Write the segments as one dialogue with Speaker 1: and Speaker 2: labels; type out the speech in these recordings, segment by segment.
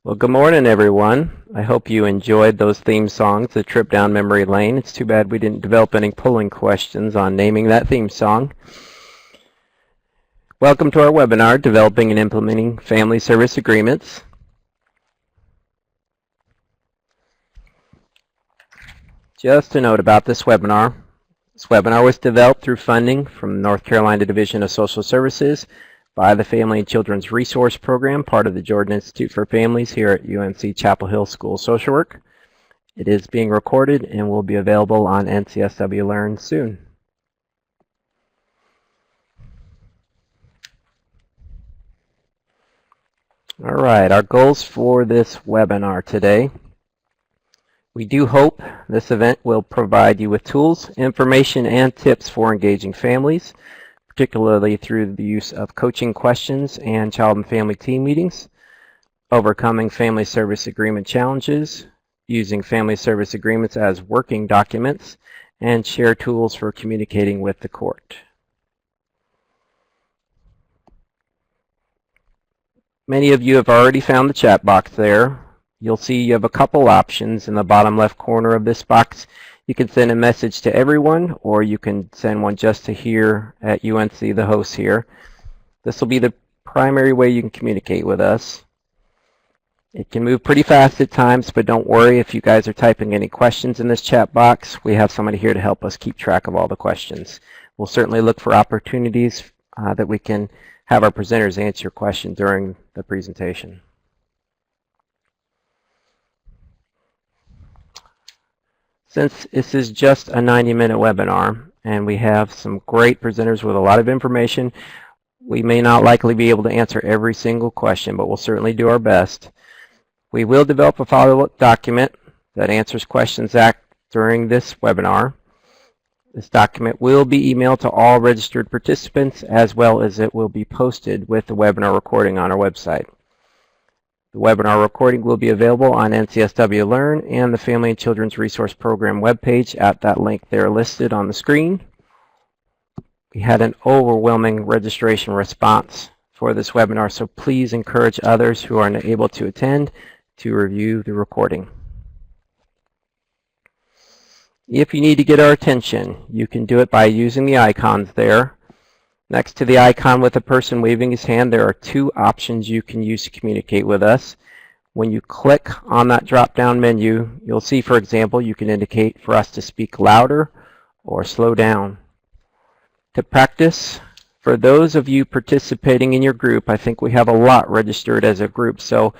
Speaker 1: Well, good morning, everyone. I hope you enjoyed those theme songs, The Trip Down Memory Lane. It's too bad we didn't develop any polling questions on naming that theme song. Welcome to our webinar, Developing and Implementing Family Service Agreements. Just a note about this webinar. This webinar was developed through funding from the North Carolina Division of Social Services by the Family and Children's Resource Program, part of the Jordan Institute for Families here at UNC Chapel Hill School of Social Work. It is being recorded and will be available on NCSW Learn soon. All right, our goals for this webinar today. We do hope this event will provide you with tools, information, and tips for engaging families, particularly through the use of coaching questions and child and family team meetings, overcoming family service agreement challenges, using family service agreements as working documents, and share tools for communicating with the court. Many of you have already found the chat box there. You'll see you have a couple options in the bottom left corner of this box. You can send a message to everyone, or you can send one just to here at UNC, the host here. This will be the primary way you can communicate with us. It can move pretty fast at times, but don't worry if you guys are typing any questions in this chat box. We have somebody here to help us keep track of all the questions. We'll certainly look for opportunities that we can have our presenters answer your question during the presentation. Since this is just a 90-minute webinar and we have some great presenters with a lot of information, we may not likely be able to answer every single question, but we'll certainly do our best. We will develop a follow-up document that answers questions asked during this webinar. This document will be emailed to all registered participants, as well as it will be posted with the webinar recording on our website. The webinar recording will be available on NCSW Learn and the Family and Children's Resource Program webpage at that link there listed on the screen. We had an overwhelming registration response for this webinar, so please encourage others who are unable to attend to review the recording. If you need to get our attention, you can do it by using the icons there. Next to the icon with a person waving his hand, there are two options you can use to communicate with us. When you click on that drop-down menu, you'll see, for example, you can indicate for us to speak louder or slow down. To practice, for those of you participating in your group, I think we have a lot registered as a group, so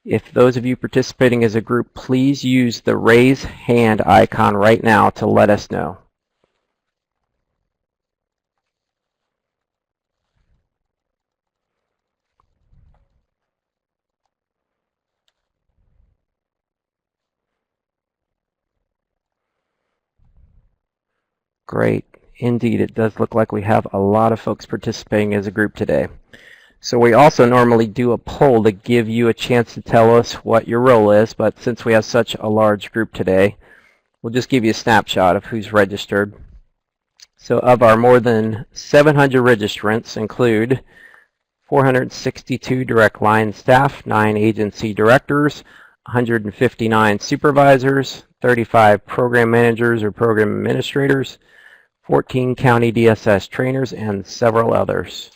Speaker 1: if those of you participating as a group, please use the raise hand icon right now to let us know. Great. Indeed, it does look like we have a lot of folks participating as a group today. So we also normally do a poll to give you a chance to tell us what your role is, but since we have such a large group today, we'll just give you a snapshot of who's registered. So of our more than 700 registrants include 462 direct line staff, 9 agency directors, 159 supervisors, 35 program managers or program administrators, 14 county DSS trainers, and several others.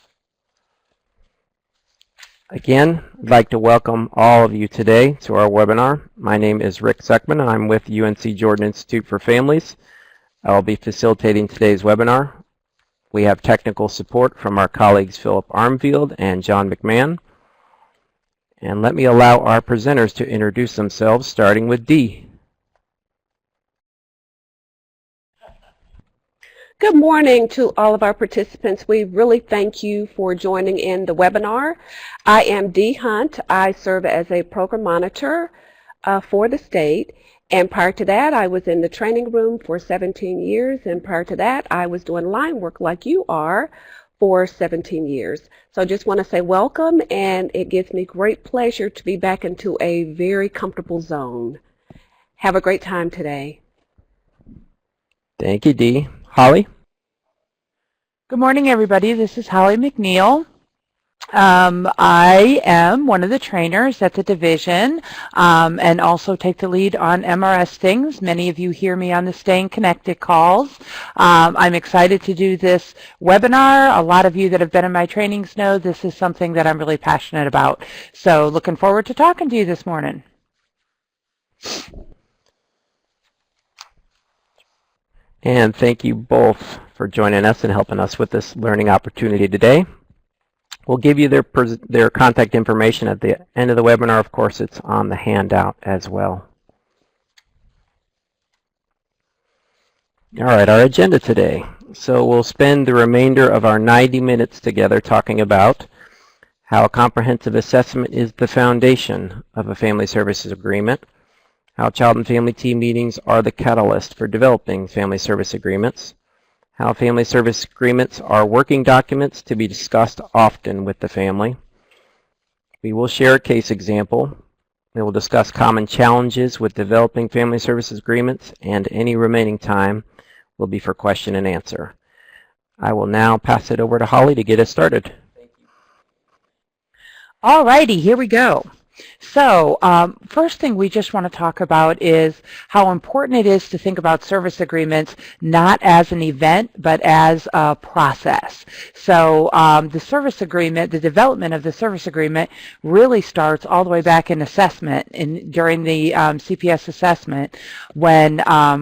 Speaker 1: Again, I'd like to welcome all of you today to our webinar. My name is Rick Seckman, and I'm with UNC Jordan Institute for Families. I will be facilitating today's webinar. We have technical support from our colleagues Philip Armfield and John McMahon. And let me allow our presenters to introduce themselves, starting with Dee.
Speaker 2: Good morning to all of our participants. We really thank you for joining in the webinar. I am Dee Hunt. I serve as a program monitor for the state. And prior to that, I was in the training room for 17 years. And prior to that, I was doing line work like you are for 17 years. So I just want to say welcome, and it gives me great pleasure to be back into a very comfortable zone. Have a great time today.
Speaker 1: Thank you, Dee. Holly?
Speaker 3: Good morning, everybody. This is Holly McNeil. I am one of the trainers at the division and also take the lead on MRS things. Many of you hear me on the Staying Connected calls. I'm excited to do this webinar. A lot of you that have been in my trainings know this is something that I'm really passionate about. So looking forward to talking to you this morning.
Speaker 1: And thank you both for joining us and helping us with this learning opportunity today. We'll give you their contact information at the end of the webinar. Of course, it's on the handout as well. All right, our agenda today. So we'll spend the remainder of our 90 minutes together talking about how a comprehensive assessment is the foundation of a family services agreement, how child and family team meetings are the catalyst for developing family service agreements, how family service agreements are working documents to be discussed often with the family. We will share a case example. We will discuss common challenges with developing family services agreements, and any remaining time will be for question and answer. I will now pass it over to Holly to get us started.
Speaker 3: All righty, here we go. So first thing we just want to talk about is how important it is to think about service agreements not as an event but as a process. So the service agreement, the development of the service agreement really starts all the way back in assessment during the CPS assessment when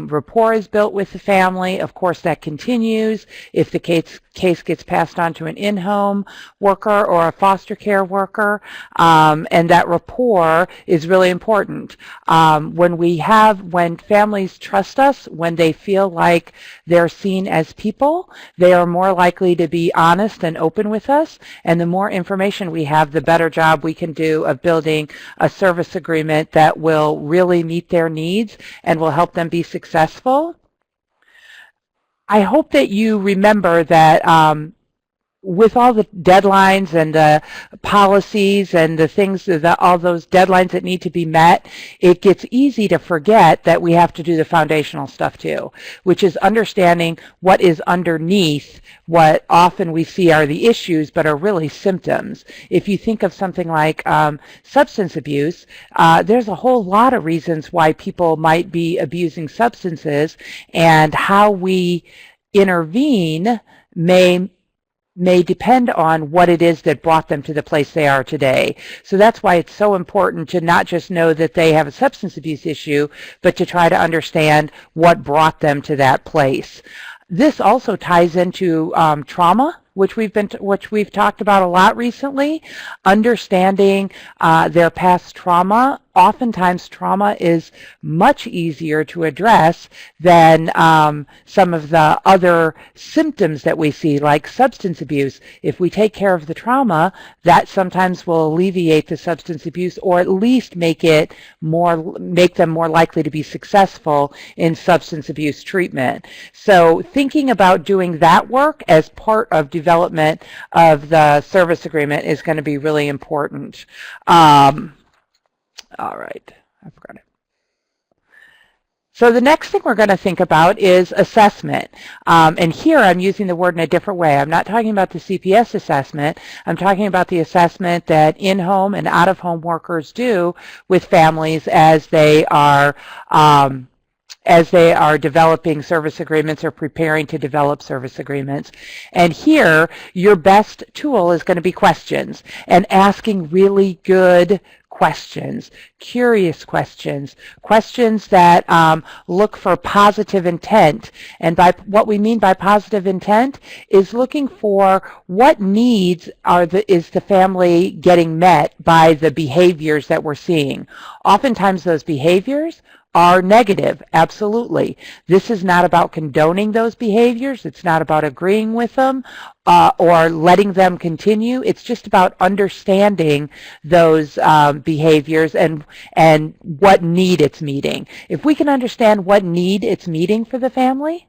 Speaker 3: rapport is built with the family. Of course, that continues if the case gets passed on to an in-home worker or a foster care worker, and that rapport is really important. When families trust us, when they feel like they're seen as people, they are more likely to be honest and open with us, and the more information we have, the better job we can do of building a service agreement that will really meet their needs and will help them be successful. I hope that you remember that with all the deadlines and the policies and the things, all those deadlines that need to be met, it gets easy to forget that we have to do the foundational stuff too, which is understanding what is underneath what often we see are the issues but are really symptoms. If you think of something like substance abuse, there's a whole lot of reasons why people might be abusing substances, and how we intervene may depend on what it is that brought them to the place they are today. So that's why it's so important to not just know that they have a substance abuse issue, but to try to understand what brought them to that place. This also ties into trauma, which we've talked about a lot recently. Understanding their past trauma. Oftentimes trauma is much easier to address than some of the other symptoms that we see, like substance abuse. If we take care of the trauma, that sometimes will alleviate the substance abuse, or at least make them more likely to be successful in substance abuse treatment. So thinking about doing that work as part of development of the service agreement is going to be really important. All right, I forgot it. So the next thing we're going to think about is assessment. And here I'm using the word in a different way. I'm not talking about the CPS assessment. I'm talking about the assessment that in-home and out-of-home workers do with families as they are developing service agreements or preparing to develop service agreements. And here, your best tool is going to be questions, and asking really good questions, curious questions, questions that look for positive intent. And by what we mean by positive intent is looking for what needs is the family getting met by the behaviors that we're seeing. Oftentimes those behaviors are negative, absolutely. This is not about condoning those behaviors. It's not about agreeing with them or letting them continue. It's just about understanding those behaviors and what need it's meeting. If we can understand what need it's meeting for the family,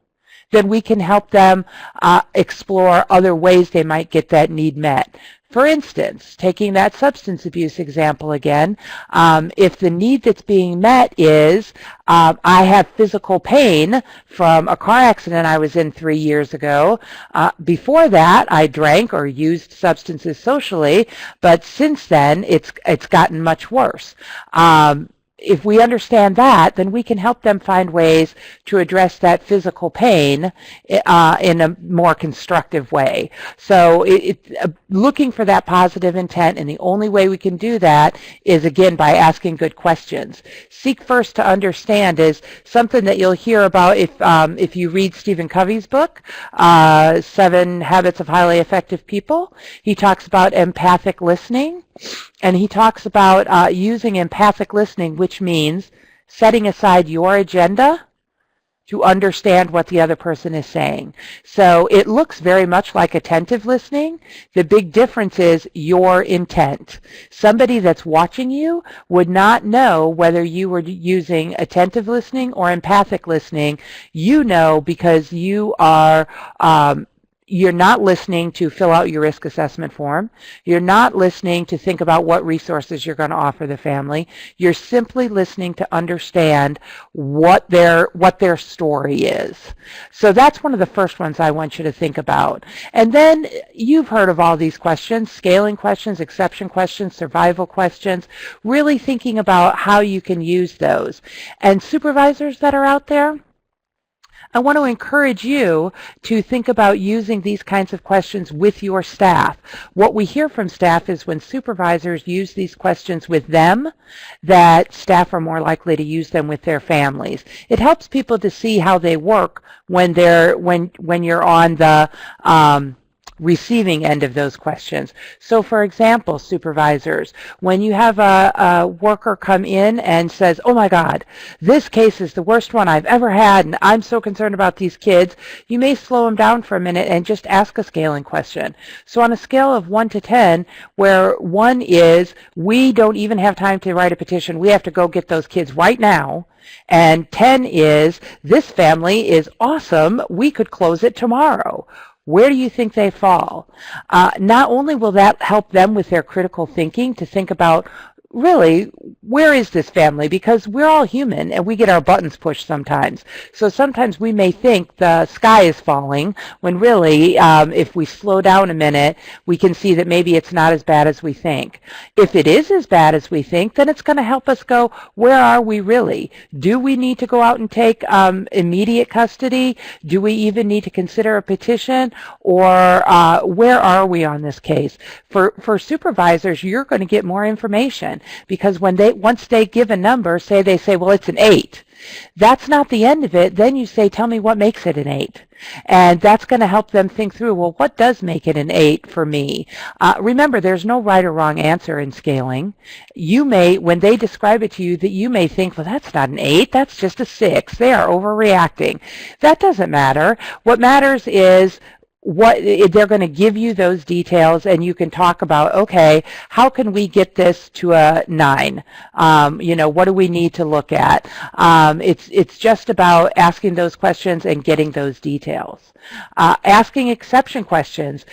Speaker 3: then we can help them explore other ways they might get that need met. For instance, taking that substance abuse example again, if the need that's being met is, I have physical pain from a car accident I was in 3 years ago. Before that, I drank or used substances socially, but since then, it's gotten much worse. If we understand that, then we can help them find ways to address that physical pain in a more constructive way. So looking for that positive intent, and the only way we can do that is, again, by asking good questions. Seek first to understand is something that you'll hear about if you read Stephen Covey's book, 7 Habits of Highly Effective People. He talks about empathic listening. And he talks about using empathic listening, which means setting aside your agenda to understand what the other person is saying. So it looks very much like attentive listening. The big difference is your intent. Somebody that's watching you would not know whether you were using attentive listening or empathic listening. You know because you are you're not listening to fill out your risk assessment form. You're not listening to think about what resources you're going to offer the family. You're simply listening to understand what their story is. So that's one of the first ones I want you to think about. And then you've heard of all these questions, scaling questions, exception questions, survival questions, really thinking about how you can use those. And supervisors that are out there, I want to encourage you to think about using these kinds of questions with your staff. What we hear from staff is when supervisors use these questions with them, that staff are more likely to use them with their families. It helps people to see how they work when you're on the receiving end of those questions. So for example, supervisors, when you have a worker come in and says, oh my God, this case is the worst one I've ever had and I'm so concerned about these kids, you may slow them down for a minute and just ask a scaling question. So on a scale of 1 to 10, where 1 is we don't even have time to write a petition, we have to go get those kids right now, and 10 is this family is awesome, we could close it tomorrow. Where do you think they fall? Not only will that help them with their critical thinking to think about, really, where is this family? Because we're all human and we get our buttons pushed sometimes. So sometimes we may think the sky is falling when really, if we slow down a minute, we can see that maybe it's not as bad as we think. If it is as bad as we think, then it's going to help us go, where are we really? Do we need to go out and take immediate custody? Do we even need to consider a petition? Or where are we on this case? For supervisors, you're going to get more information. Because once they give a number, they say, well, it's an 8. That's not the end of it. Then you say, tell me what makes it an 8. And that's going to help them think through, well, what does make it an 8 for me? Remember, there's no right or wrong answer in scaling. You may, when they describe it to you, that you may think, well, that's not an 8, that's just a 6. They are overreacting. That doesn't matter. What matters is what they're going to give you those details, and you can talk about, okay, how can we get this to a 9? What do we need to look at? It's just about asking those questions and getting those details. Asking exception questions.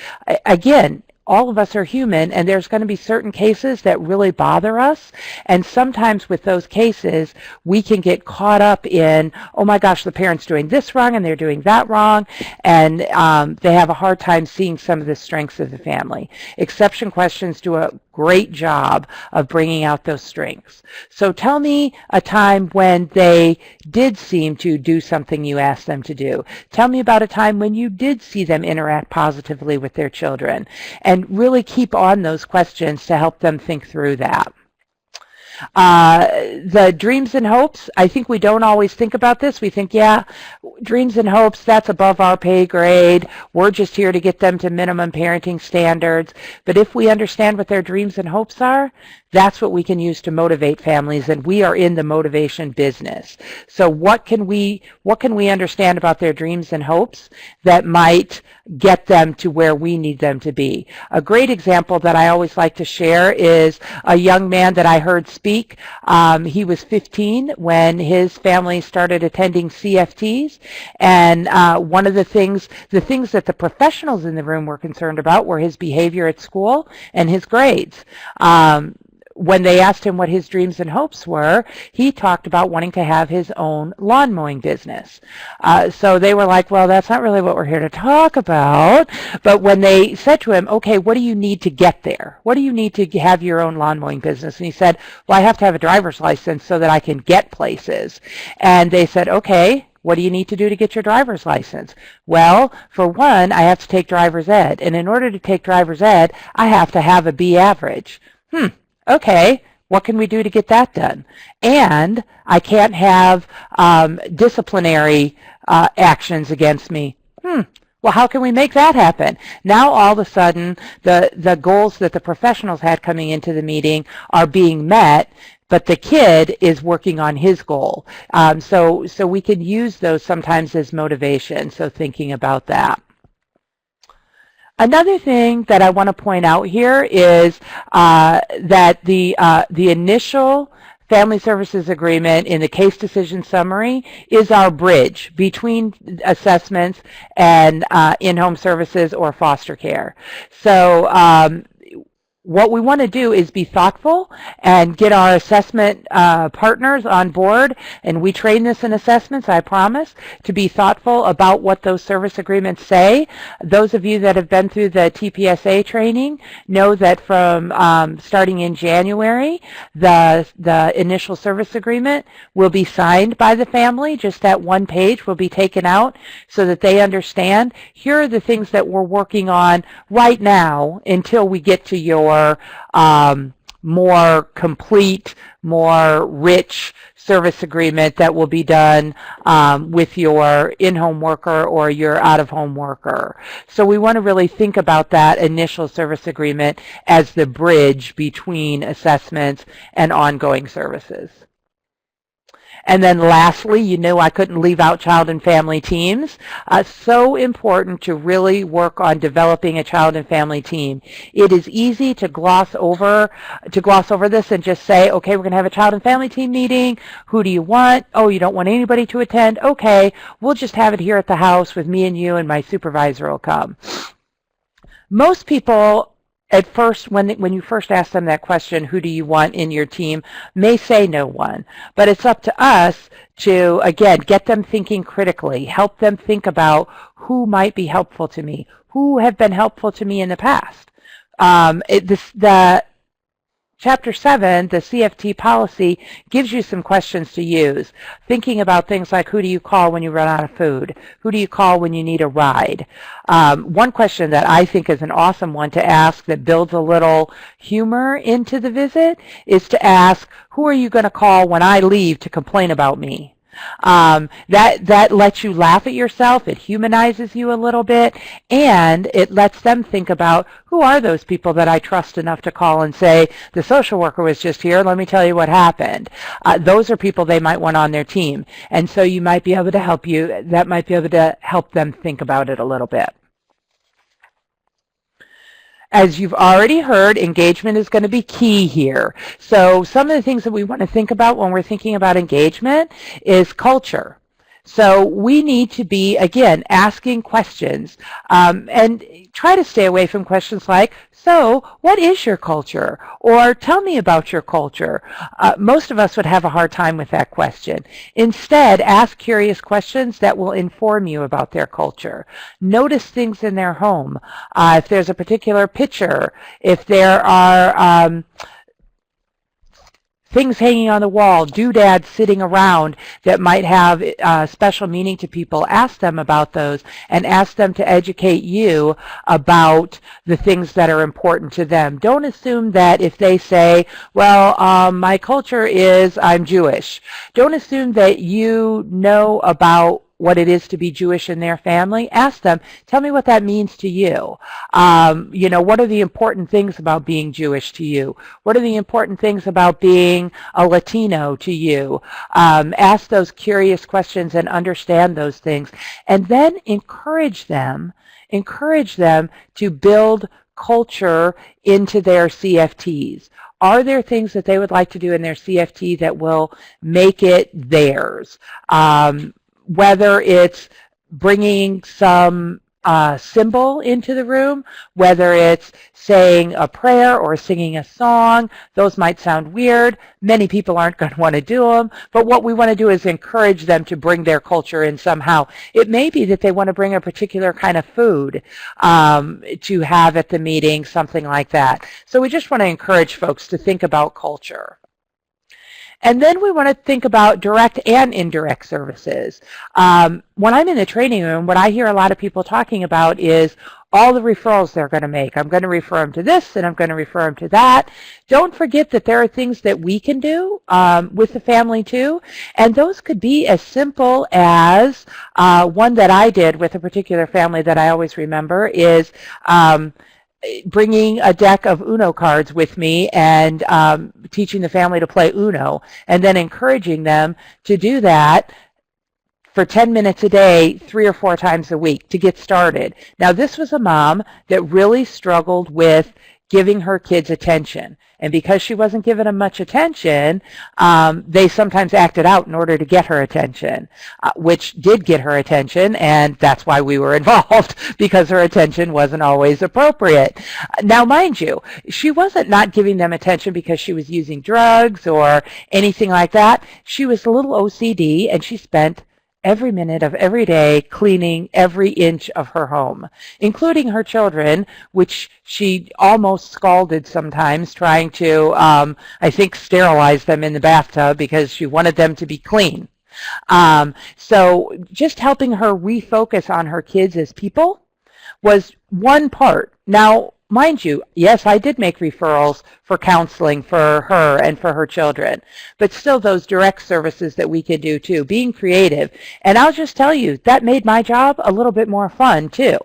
Speaker 3: Again, all of us are human, and there's going to be certain cases that really bother us, and sometimes with those cases we can get caught up in, oh my gosh, the parent's doing this wrong and they're doing that wrong, and they have a hard time seeing some of the strengths of the family. Exception questions do a great job of bringing out those strengths. So tell me a time when they did seem to do something you asked them to do. Tell me about a time when you did see them interact positively with their children, and really keep on those questions to help them think through that. The dreams and hopes, I think we don't always think about this. We think, yeah, dreams and hopes, that's above our pay grade. We're just here to get them to minimum parenting standards. But if we understand what their dreams and hopes are, that's what we can use to motivate families, and we are in the motivation business. So what can we understand about their dreams and hopes that might get them to where we need them to be? A great example that I always like to share is a young man that I heard speak speak. He was 15 when his family started attending CFTs, and one of the things that the professionals in the room were concerned about were his behavior at school and his grades. When they asked him what his dreams and hopes were, he talked about wanting to have his own lawn mowing business. So they were like, well, that's not really what we're here to talk about. But when they said to him, okay, what do you need to get there? What do you need to have your own lawn mowing business? And he said, well, I have to have a driver's license so that I can get places. And they said, okay, what do you need to do to get your driver's license? Well, for one, I have to take driver's ed. And in order to take driver's ed, I have to have a B average. Okay, what can we do to get that done? And I can't have disciplinary actions against me. Well, how can we make that happen? Now, all of a sudden, the goals that the professionals had coming into the meeting are being met, but the kid is working on his goal. So we can use those sometimes as motivation, so thinking about that. Another thing that I want to point out here is that the initial Family Services Agreement in the case decision summary is our bridge between assessments and in-home services or foster care. So what we want to do is be thoughtful and get our assessment partners on board, and we train this in assessments, I promise, to be thoughtful about what those service agreements say. Those of you that have been through the TPSA training know that from starting in January, the initial service agreement will be signed by the family. Just that one page will be taken out so that they understand, here are the things that we're working on right now until we get to your more complete, more rich service agreement that will be done with your in-home worker or your out-of-home worker. So we want to really think about that initial service agreement as the bridge between assessments and ongoing services. And then lastly, you know I couldn't leave out child and family teams. So important to really work on developing a child and family team. It is easy to gloss over this and just say, okay, we're going to have a child and family team meeting. Who do you want? Oh, you don't want anybody to attend? Okay, we'll just have it here at the house with me and you, and my supervisor will come. Most people, at first, when you first ask them that question, who do you want in your team, may say no one. But it's up to us to, again, get them thinking critically, help them think about who might be helpful to me, who have been helpful to me in the past. Chapter 7, the CFT policy, gives you some questions to use, thinking about things like, who do you call when you run out of food? Who do you call when you need a ride? One question that I think is an awesome one to ask that builds a little humor into the visit is to ask, who are you going to call when I leave to complain about me? That lets you laugh at yourself. It humanizes you a little bit, and it lets them think about, who are those people that I trust enough to call and say, the social worker was just here, let me tell you what happened. Those are people they might want on their team, and so you might be able to help you. That might be able to help them think about it a little bit. As you've already heard, engagement is going to be key here. So some of the things that we want to think about when we're thinking about engagement is culture. So we need to be, again, asking questions and try to stay away from questions like, so what is your culture? Or tell me about your culture. Most of us would have a hard time with that question. Instead, ask curious questions that will inform you about their culture. Notice things in their home. If there's a particular picture, if there are things hanging on the wall, doodads sitting around that might have special meaning to people, ask them about those and ask them to educate you about the things that are important to them. Don't assume that if they say, well, my culture is I'm Jewish. Don't assume that you know about what it is to be Jewish in their family. Ask them, tell me what that means to you. You know, what are the important things about being Jewish to you? What are the important things about being a Latino to you? Ask those curious questions and understand those things. And then encourage them to build culture into their CFTs. are there things that they would like to do in their CFT that will make it theirs? Whether it's bringing some symbol into the room, whether it's saying a prayer or singing a song. Those might sound weird. Many people aren't going to want to do them, but what we want to do is encourage them to bring their culture in somehow. It may be that they want to bring a particular kind of food to have at the meeting, something like that. So we just want to encourage folks to think about culture. And then we want to think about direct and indirect services. When I'm in the training room, what I hear a lot of people talking about is all the referrals they're going to make. I'm going to refer them to this, and I'm going to refer them to that. Don't forget that there are things that we can do with the family too, and those could be as simple as one that I did with a particular family that I always remember is bringing a deck of Uno cards with me and teaching the family to play Uno, and then encouraging them to do that for 10 minutes a day, 3 or 4 times a week to get started. Now, this was a mom that really struggled with giving her kids attention. And because she wasn't giving them much attention, they sometimes acted out in order to get her attention, which did get her attention, and that's why we were involved, because her attention wasn't always appropriate. Now, mind you, she wasn't not giving them attention because she was using drugs or anything like that. She was a little OCD, and she spent every minute of every day cleaning every inch of her home, including her children, which she almost scalded sometimes trying to, I think, sterilize them in the bathtub because she wanted them to be clean. So just helping her refocus on her kids as people was one part. Now, mind you, yes, I did make referrals for counseling for her and for her children, but still those direct services that we could do too, being creative. And I'll just tell you, that made my job a little bit more fun too.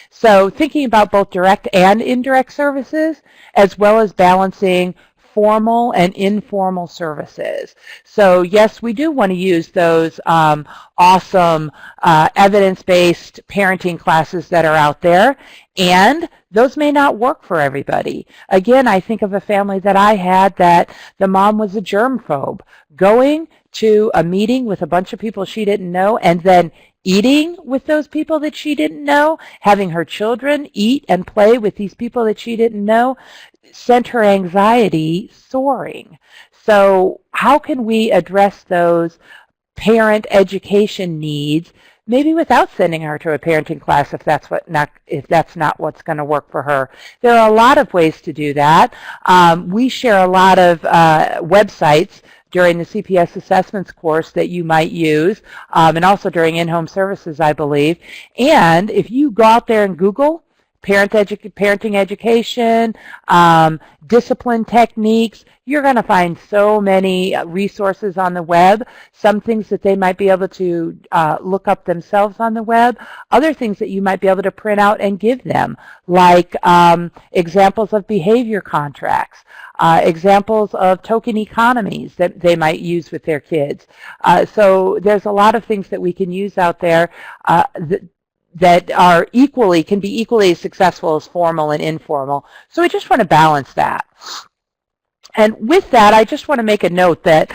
Speaker 3: So thinking about both direct and indirect services, as well as balancing formal and informal services. So yes, we do want to use those awesome evidence-based parenting classes that are out there, and those may not work for everybody. Again, I think of a family that I had that the mom was a germphobe, going to a meeting with a bunch of people she didn't know and then eating with those people that she didn't know, having her children eat and play with these people that she didn't know, sent her anxiety soaring. So how can we address those parent education needs, maybe without sending her to a parenting class if that's not what's going to work for her? There are a lot of ways to do that. We share a lot of websites during the CPS assessments course that you might use, and also during in-home services, I believe. And if you go out there and Google parenting education, discipline techniques, you're going to find so many resources on the web, some things that they might be able to look up themselves on the web, other things that you might be able to print out and give them, like examples of behavior contracts, examples of token economies that they might use with their kids. So there's a lot of things that we can use out there that are can be equally as successful as formal and informal. So we just want to balance that. And with that, I just want to make a note that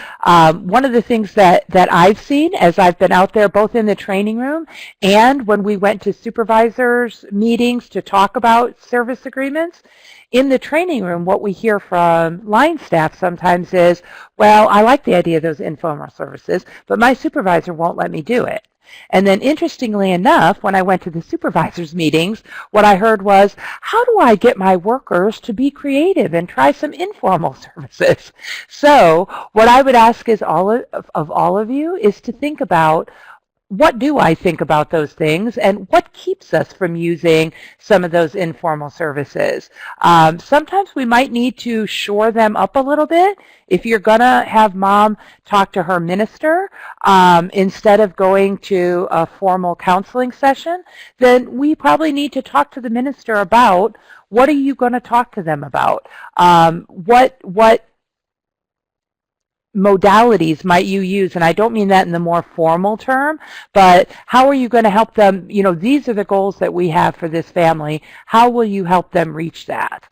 Speaker 3: one of the things that I've seen as I've been out there, both in the training room and when we went to supervisors' meetings to talk about service agreements, in the training room, what we hear from line staff sometimes is, well, I like the idea of those informal services, but my supervisor won't let me do it. And then interestingly enough, when I went to the supervisors' meetings, what I heard was, how do I get my workers to be creative and try some informal services? So what I would ask is all of you is to think about, what do I think about those things, and what keeps us from using some of those informal services? Sometimes we might need to shore them up a little bit. If you're going to have mom talk to her minister instead of going to a formal counseling session, then we probably need to talk to the minister about, what are you going to talk to them about? What modalities might you use? And I don't mean that in the more formal term, but how are you going to help them? You know, these are the goals that we have for this family. How will you help them reach that?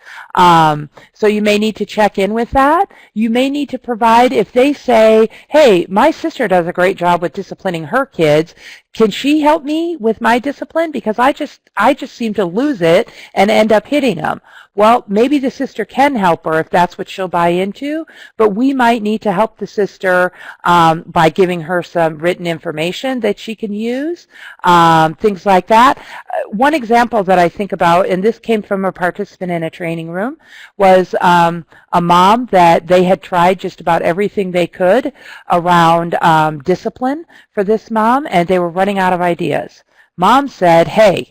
Speaker 3: So you may need to check in with that. You may need to provide, if they say, hey, my sister does a great job with disciplining her kids, can she help me with my discipline? Because I just seem to lose it and end up hitting them. Well, maybe the sister can help her if that's what she'll buy into, but we might need to help the sister by giving her some written information that she can use, things like that. One example that I think about, and this came from a participant in a training room, was a mom that they had tried just about everything they could around discipline for this mom, and they were running out of ideas. Mom said, hey,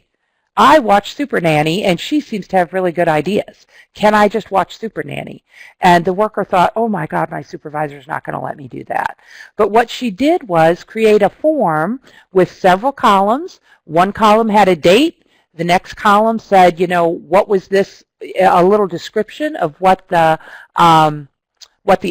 Speaker 3: I watch Super Nanny, and she seems to have really good ideas. Can I just watch Super Nanny? And the worker thought, oh my God, my supervisor's not going to let me do that. But what she did was create a form with several columns. One column had a date. The next column said, you know, what was this, a little description of what the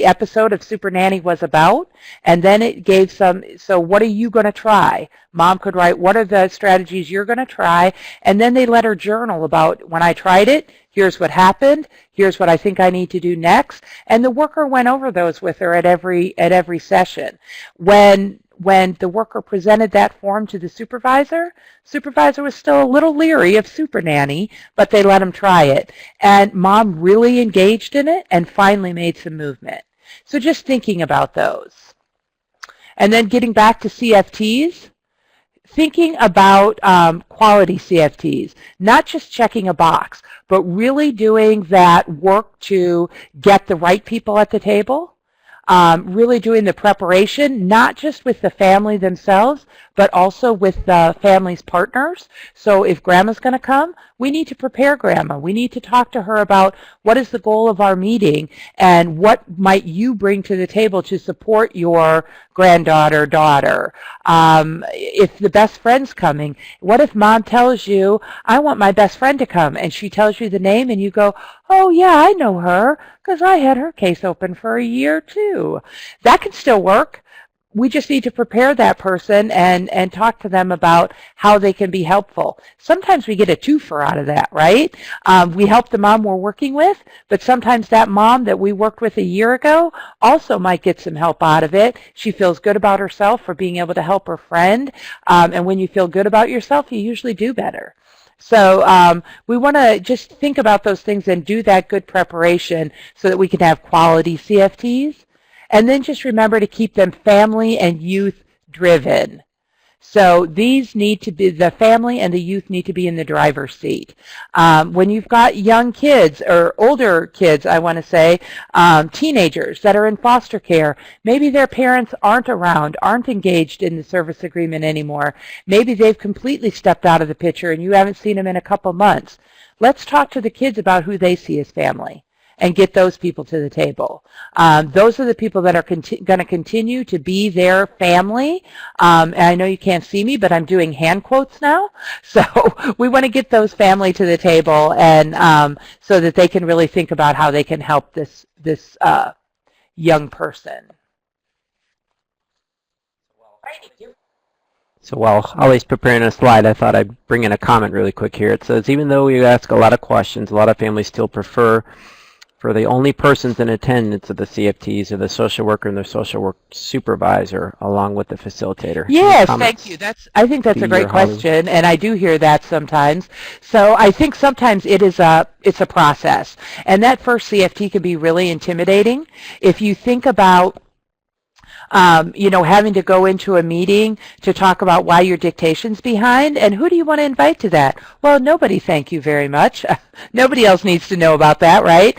Speaker 3: episode of Super Nanny was about, and then it gave some, so what are you going to try? Mom could write, what are the strategies you're going to try? And then they let her journal about, when I tried it, here's what happened, here's what I think I need to do next. And the worker went over those with her at every session. When the worker presented that form to the supervisor was still a little leery of Super Nanny, but they let him try it. And Mom really engaged in it and finally made some movement. So just thinking about those. And then getting back to CFTs, thinking about quality CFTs, not just checking a box, but really doing that work to get the right people at the table. Really doing the preparation, not just with the family themselves, but also with the family's partners. So if grandma's going to come, we need to prepare grandma. We need to talk to her about what is the goal of our meeting and what might you bring to the table to support your granddaughter, daughter. If the best friend's coming, what if mom tells you, I want my best friend to come, and she tells you the name and you go, oh yeah, I know her because I had her case open for a year too. That can still work. We just need to prepare that person and talk to them about how they can be helpful. Sometimes we get a twofer out of that, right? We help the mom we're working with, but sometimes that mom that we worked with a year ago also might get some help out of it. She feels good about herself for being able to help her friend. And when you feel good about yourself, you usually do better. So we want to just think about those things and do that good preparation so that we can have quality CFTs. And then just remember to keep them family and youth driven. So these need to be, the family and the youth need to be in the driver's seat. When you've got young kids or older kids, I want to say, teenagers that are in foster care, maybe their parents aren't around, aren't engaged in the service agreement anymore. Maybe they've completely stepped out of the picture and you haven't seen them in a couple months. Let's talk to the kids about who they see as family and get those people to the table. Those are the people that are going to continue to be their family. And I know you can't see me, but I'm doing hand quotes now. So we want to get those family to the table, and so that they can really think about how they can help this young person.
Speaker 1: So while Holly's preparing a slide, I thought I'd bring in a comment really quick here. It says, even though we ask a lot of questions, a lot of families still prefer for the only persons in attendance of the CFTs are the social worker and the social work supervisor, along with the facilitator.
Speaker 3: Yes, thank you. I think that's a great question, and I do hear that sometimes. So I think sometimes it's a process, and that first CFT can be really intimidating. If you think about having to go into a meeting to talk about why your dictation's behind, and who do you want to invite to that? Well, nobody, thank you very much. Nobody else needs to know about that, right?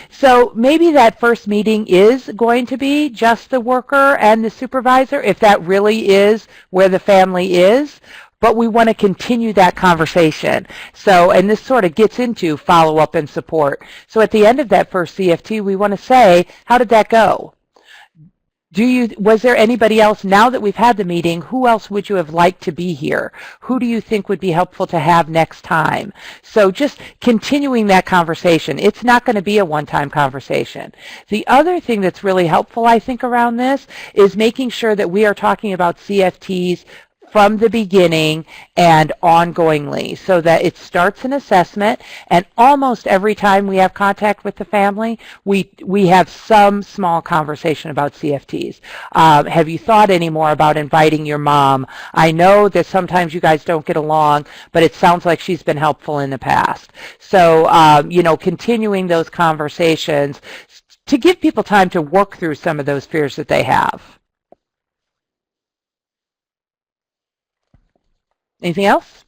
Speaker 3: So maybe that first meeting is going to be just the worker and the supervisor, if that really is where the family is. But we want to continue that conversation. So, and this sort of gets into follow-up and support. So at the end of that first CFT, we want to say, how did that go? Was there anybody else, now that we've had the meeting, who else would you have liked to be here? Who do you think would be helpful to have next time? So just continuing that conversation. It's not going to be a one-time conversation. The other thing that's really helpful, I think, around this is making sure that we are talking about CFTs from the beginning and ongoingly, so that it starts an assessment, and almost every time we have contact with the family, we have some small conversation about CFTs. Have you thought any more about inviting your mom? I know that sometimes you guys don't get along, but it sounds like she's been helpful in the past. So, you know, continuing those conversations to give people time to work through some of those fears that they have. Anything else?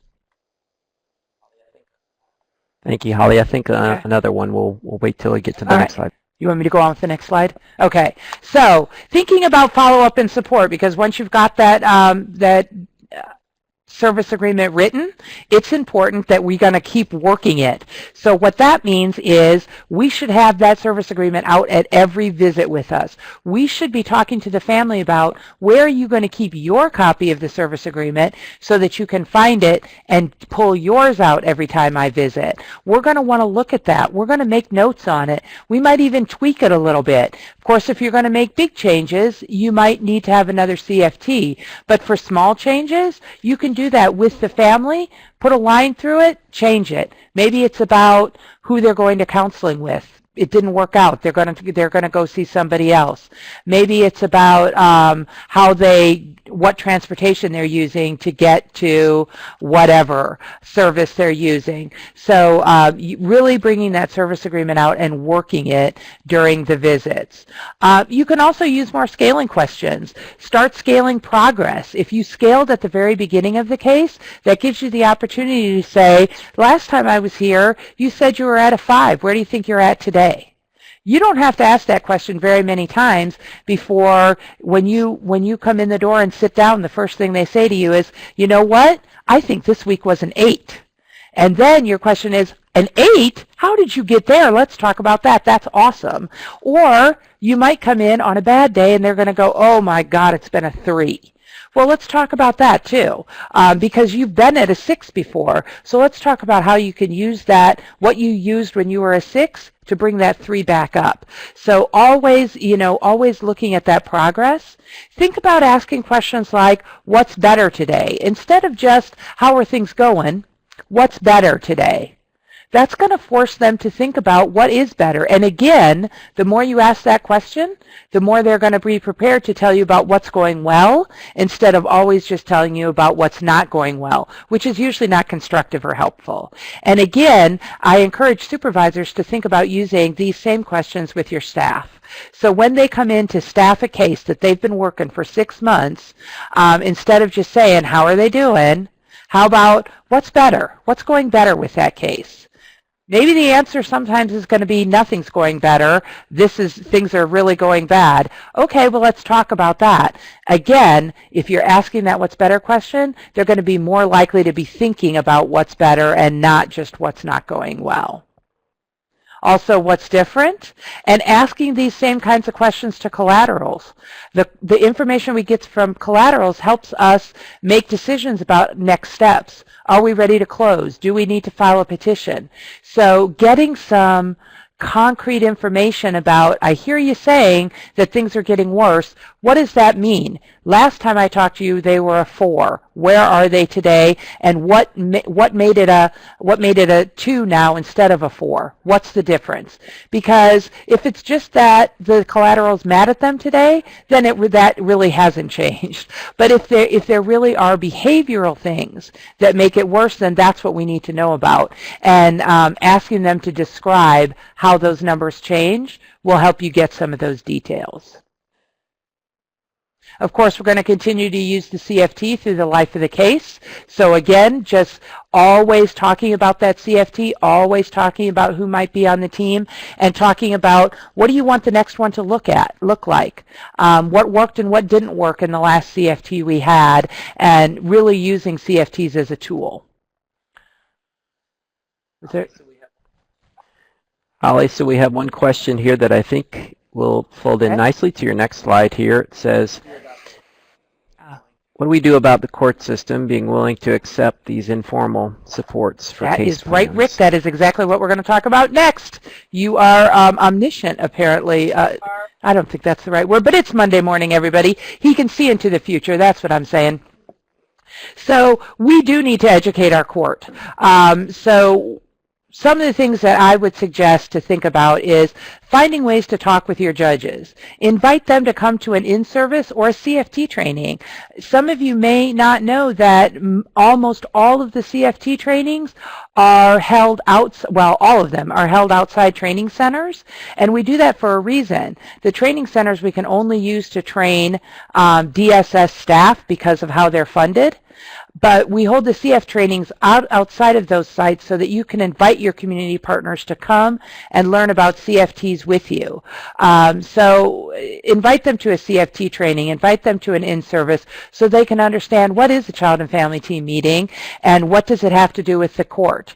Speaker 1: Thank you, Holly. I think
Speaker 3: Okay.
Speaker 1: another one, we'll wait till we get to the
Speaker 3: All
Speaker 1: next
Speaker 3: right.
Speaker 1: slide.
Speaker 3: You want me to go on with the next slide? Okay. So thinking about follow-up and support, because once you've got that service agreement written, it's important that we're going to keep working it. So what that means is we should have that service agreement out at every visit with us. We should be talking to the family about where are you going to keep your copy of the service agreement so that you can find it and pull yours out every time I visit. We're going to want to look at that. We're going to make notes on it. We might even tweak it a little bit. Of course, if you're going to make big changes, you might need to have another CFT. But for small changes, you can do that with the family, put a line through it, change it. Maybe it's about who they're going to counseling with. It didn't work out. They're going to go see somebody else. Maybe it's about what transportation they're using to get to whatever service they're using. So really bringing that service agreement out and working it during the visits. You can also use more scaling questions. Start scaling progress. If you scaled at the very beginning of the case, that gives you the opportunity to say, last time I was here, you said you were at a 5. Where do you think you're at today? You don't have to ask that question very many times before when you come in the door and sit down, the first thing they say to you is, you know what? I think this week was an 8. And then your question is, an 8? How did you get there? Let's talk about that. That's awesome. Or you might come in on a bad day and they're going to go, oh my God, it's been a 3. Well, let's talk about that too, because you've been at a 6 before. So let's talk about how you can use that, what you used when you were a 6, to bring that 3 back up. So always, always looking at that progress. Think about asking questions like, what's better today? Instead of just, how are things going? What's better today? That's going to force them to think about what is better. And again, the more you ask that question, the more they're going to be prepared to tell you about what's going well instead of always just telling you about what's not going well, which is usually not constructive or helpful. And again, I encourage supervisors to think about using these same questions with your staff. So when they come in to staff a case that they've been working for 6 months, instead of just saying, how are they doing? How about, what's better? What's going better with that case? Maybe the answer sometimes is going to be nothing's going better. Things are really going bad. Okay, well, let's talk about that. Again, if you're asking that what's better question, they're going to be more likely to be thinking about what's better and not just what's not going well. Also, what's different? And asking these same kinds of questions to collaterals. The information we get from collaterals helps us make decisions about next steps. Are we ready to close? Do we need to file a petition? So getting some concrete information about, I hear you saying that things are getting worse. What does that mean? Last time I talked to you, they were a 4. Where are they today? And what made it a 2 now instead of a 4? What's the difference? Because if it's just that the collateral's mad at them today, then that really hasn't changed. But if there really are behavioral things that make it worse, then that's what we need to know about. And asking them to describe how those numbers change will help you get some of those details. Of course, we're going to continue to use the CFT through the life of the case. So again, just always talking about that CFT, always talking about who might be on the team, and talking about what do you want the next one to look like, what worked and what didn't work in the last CFT we had, and really using CFTs as a tool.
Speaker 1: Holly, so we have one question here that I think will fold in
Speaker 3: Okay.
Speaker 1: nicely to your next slide here. It says, what do we do about the court system being willing to accept these informal supports for
Speaker 3: That
Speaker 1: case
Speaker 3: is right, Rick.
Speaker 1: plans?
Speaker 3: That is exactly what we're going to talk about next. You are omniscient, apparently. I don't think that's the right word, but it's Monday morning, everybody. He can see into the future. That's what I'm saying. So we do need to educate our court. So some of the things that I would suggest to think about is finding ways to talk with your judges. Invite them to come to an in-service or a CFT training. Some of you may not know that almost all of the CFT trainings are held outside, well, all of them are held outside training centers, and we do that for a reason. The training centers we can only use to train DSS staff because of how they're funded. But we hold the CF trainings outside of those sites so that you can invite your community partners to come and learn about CFTs with you. So invite them to a CFT training, invite them to an in-service so they can understand what is a child and family team meeting and what does it have to do with the court.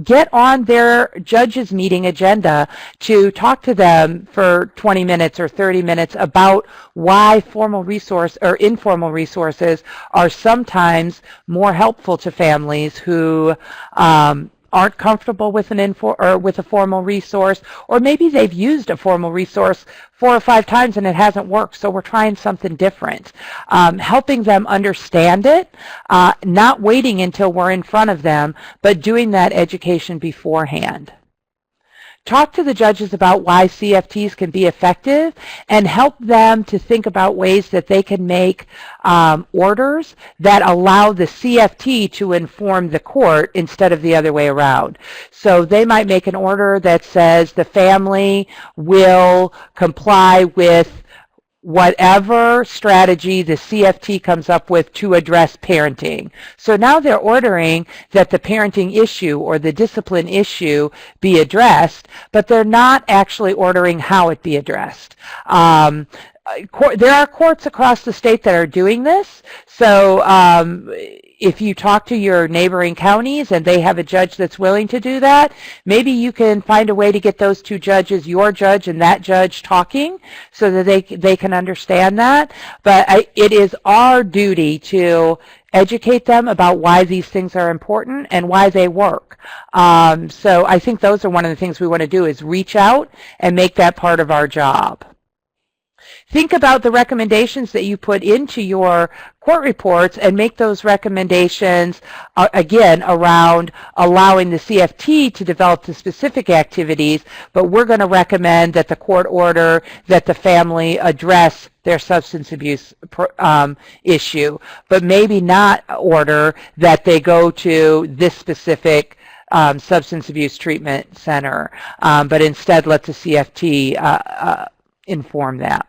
Speaker 3: Get on their judges meeting agenda to talk to them for 20 minutes or 30 minutes about why formal resource or informal resources are sometimes more helpful to families who aren't comfortable with with a formal resource, or maybe they've used a formal resource 4 or 5 times and it hasn't worked, so we're trying something different. Helping them understand it, not waiting until we're in front of them, but doing that education beforehand. Talk to the judges about why CFTs can be effective and help them to think about ways that they can make orders that allow the CFT to inform the court instead of the other way around. So they might make an order that says the family will comply with whatever strategy the CFT comes up with to address parenting. So now they're ordering that the parenting issue or the discipline issue be addressed, but they're not actually ordering how it be addressed. There are courts across the state that are doing this. So if you talk to your neighboring counties and they have a judge that's willing to do that, maybe you can find a way to get those 2 judges, your judge and that judge, talking so that they can understand that. But it is our duty to educate them about why these things are important and why they work. So I think those are one of the things we want to do, is reach out and make that part of our job. Think about the recommendations that you put into your court reports and make those recommendations, again, around allowing the CFT to develop the specific activities, but we're going to recommend that the court order that the family address their substance abuse issue, but maybe not order that they go to this specific substance abuse treatment center, but instead let the CFT inform that.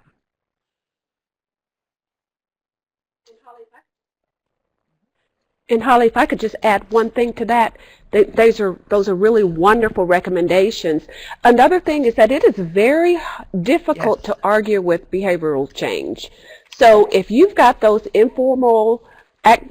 Speaker 2: And Holly, if I could just add one thing to that, those are really wonderful recommendations. Another thing is that it is very difficult to argue with behavioral change. So if you've got those informal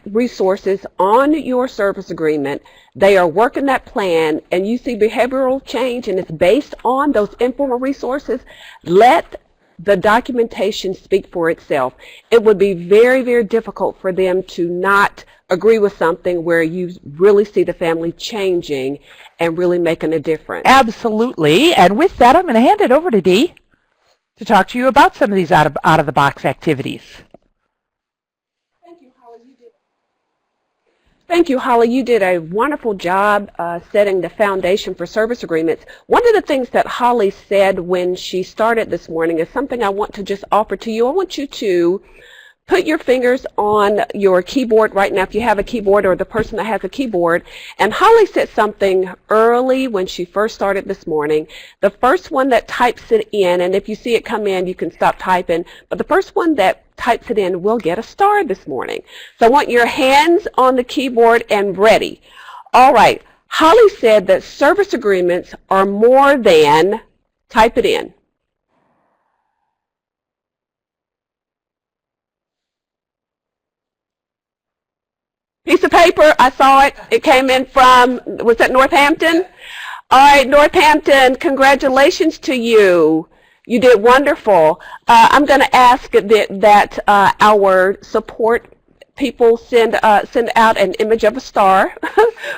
Speaker 2: resources on your service agreement, they are working that plan, and you see behavioral change and it's based on those informal resources, let the documentation speak for itself. It would be very, very difficult for them to not agree with something where you really see the family changing and really making a difference.
Speaker 3: Absolutely. And with that, I'm going to hand it over to Dee to talk to you about some of these out-of-the-box activities.
Speaker 2: Thank you, Holly. You did a wonderful job setting the foundation for service agreements. One of the things that Holly said when she started this morning is something I want to just offer to you. I want you to put your fingers on your keyboard right now if you have a keyboard, or the person that has a keyboard. And Holly said something early when she first started this morning. The first one that types it in, and if you see it come in, you can stop typing, but the first one that types it in will get a star this morning. So I want your hands on the keyboard and ready. All right. Holly said that service agreements are more than, type it in. Piece of paper, I saw it. It came in from, was that Northampton? All right, Northampton, congratulations to you. You did wonderful. I'm going to ask that our support people send out an image of a star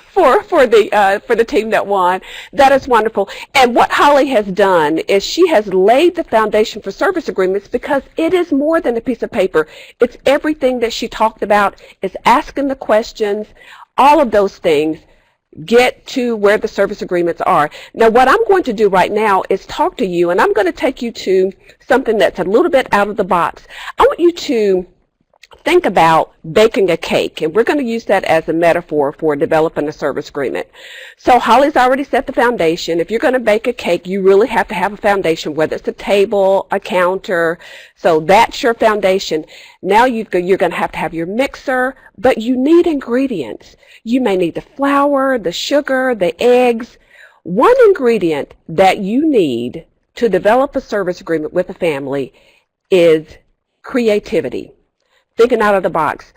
Speaker 2: for the team that won. That is wonderful. And what Holly has done is she has laid the foundation for service agreements, because it is more than a piece of paper. It's everything that she talked about. It's asking the questions, all of those things get to where the service agreements are. Now, what I'm going to do right now is talk to you, and I'm going to take you to something that's a little bit out of the box. I want you to think about baking a cake, and we're going to use that as a metaphor for developing a service agreement. So Holly's already set the foundation. If you're going to bake a cake, you really have to have a foundation, whether it's a table, a counter. So that's your foundation. Now you're going to have your mixer, but you need ingredients. You may need the flour, the sugar, the eggs. One ingredient that you need to develop a service agreement with a family is creativity. Thinking out of the box.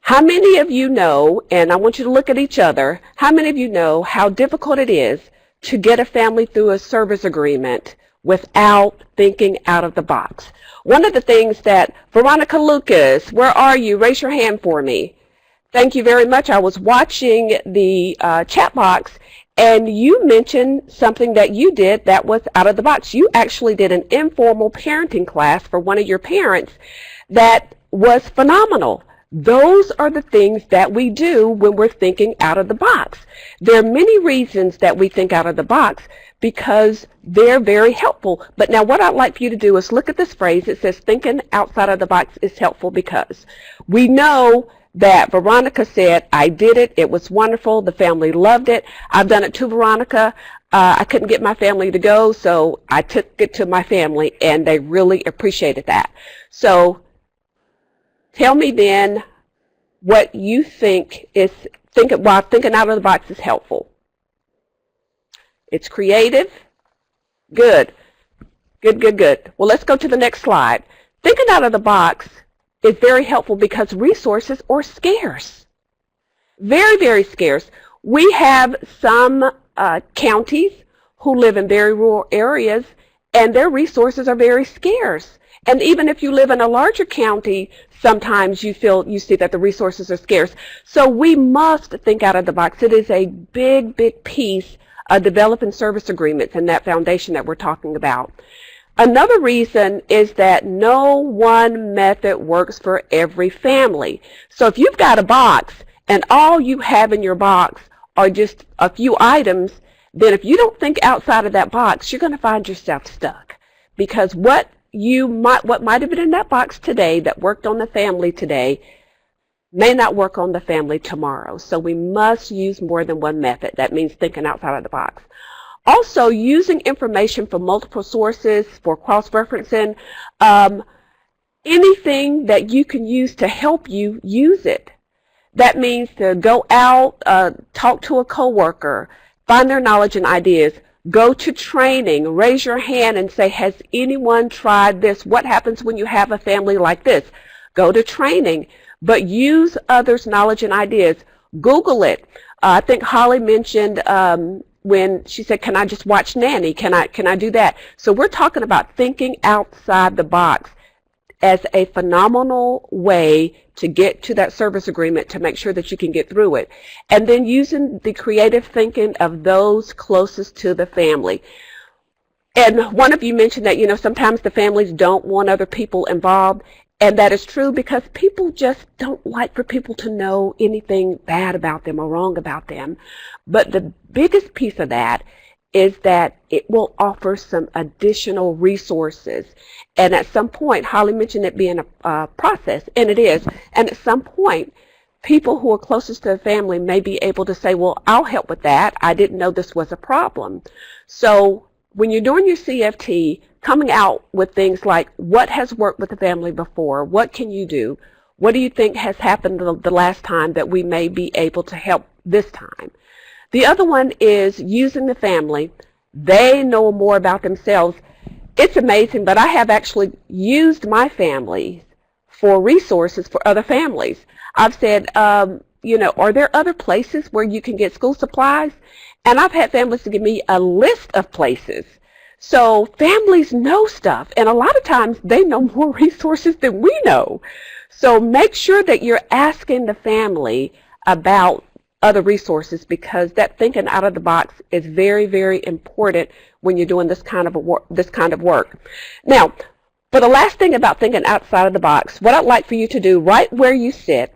Speaker 2: How many of you know, and I want you to look at each other, how many of you know how difficult it is to get a family through a service agreement without thinking out of the box? One of the things that, Veronica Lucas, where are you? Raise your hand for me. Thank you very much. I was watching the chat box, and you mentioned something that you did that was out of the box. You actually did an informal parenting class for one of your parents that was phenomenal. Those are the things that we do when we're thinking out of the box. There are many reasons that we think out of the box because they're very helpful. But now what I'd like for you to do is look at this phrase. It says thinking outside of the box is helpful because. We know that Veronica said, I did it. It was wonderful. The family loved it. I've done it too, Veronica. I couldn't get my family to go, so I took it to my family, and they really appreciated that. So tell me then what you think is why thinking out of the box is helpful. It's creative. Good. Good, good, good. Well, let's go to the next slide. Thinking out of the box is very helpful because resources are scarce. Very, very scarce. We have some counties who live in very rural areas, and their resources are very scarce. And even if you live in a larger county, sometimes you see that the resources are scarce. So we must think out of the box. It is a big, big piece of developing service agreements and that foundation that we're talking about. Another reason is that no one method works for every family. So if you've got a box and all you have in your box are just a few items, then if you don't think outside of that box, you're going to find yourself stuck. Because what might have been in that box today that worked on the family today may not work on the family tomorrow. So we must use more than one method. That means thinking outside of the box. Also, using information from multiple sources for cross-referencing. Anything that you can use to help you, use it. That means to go out, talk to a coworker, find their knowledge and ideas. Go to training, raise your hand and say, has anyone tried this? What happens when you have a family like this? Go to training, but use others' knowledge and ideas. Google it. I think Holly mentioned when she said, can I just watch Nanny? Can I do that? So we're talking about thinking outside the box as a phenomenal way to get to that service agreement to make sure that you can get through it. And then using the creative thinking of those closest to the family. And one of you mentioned that, sometimes the families don't want other people involved. And that is true because people just don't like for people to know anything bad about them or wrong about them. But the biggest piece of that is that it will offer some additional resources. And at some point, Holly mentioned it being a process, and it is. And at some point, people who are closest to the family may be able to say, well, I'll help with that. I didn't know this was a problem. So when you're doing your CFT, coming out with things like what has worked with the family before, what can you do? What do you think has happened the last time that we may be able to help this time? The other one is using the family. They know more about themselves. It's amazing, but I have actually used my family for resources for other families. I've said, are there other places where you can get school supplies? And I've had families to give me a list of places. So families know stuff, and a lot of times they know more resources than we know. So make sure that you're asking the family about other resources, because that thinking out of the box is very, very important when you're doing this kind of work. Now, for the last thing about thinking outside of the box, what I'd like for you to do right where you sit,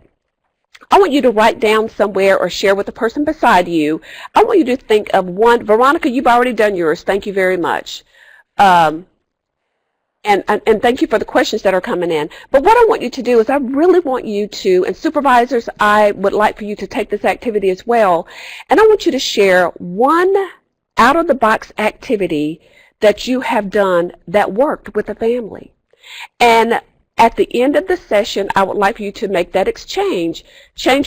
Speaker 2: I want you to write down somewhere or share with the person beside you. I want you to think of one. Veronica, you've already done yours. Thank you very much. And thank you for the questions that are coming in. But what I want you to do is I really want you to, and supervisors, I would like for you to take this activity as well. And I want you to share one out-of-the-box activity that you have done that worked with a family. And at the end of the session, I would like for you to make that exchange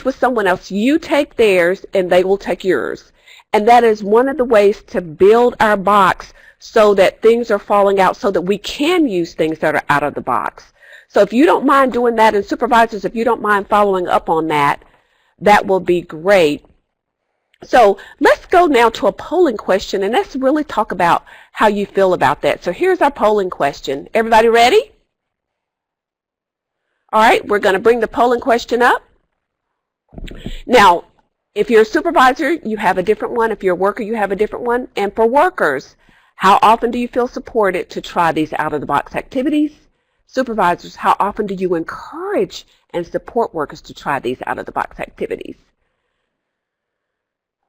Speaker 2: with someone else. You take theirs and they will take yours. And that is one of the ways to build our box so that things are falling out, so that we can use things that are out of the box. So if you don't mind doing that, and supervisors, if you don't mind following up on that, that will be great. So let's go now to a polling question, and let's really talk about how you feel about that. So here's our polling question. Everybody ready? All right, we're going to bring the polling question up. Now, if you're a supervisor, you have a different one. If you're a worker, you have a different one. And for workers, how often do you feel supported to try these out-of-the-box activities? Supervisors, how often do you encourage and support workers to try these out-of-the-box activities?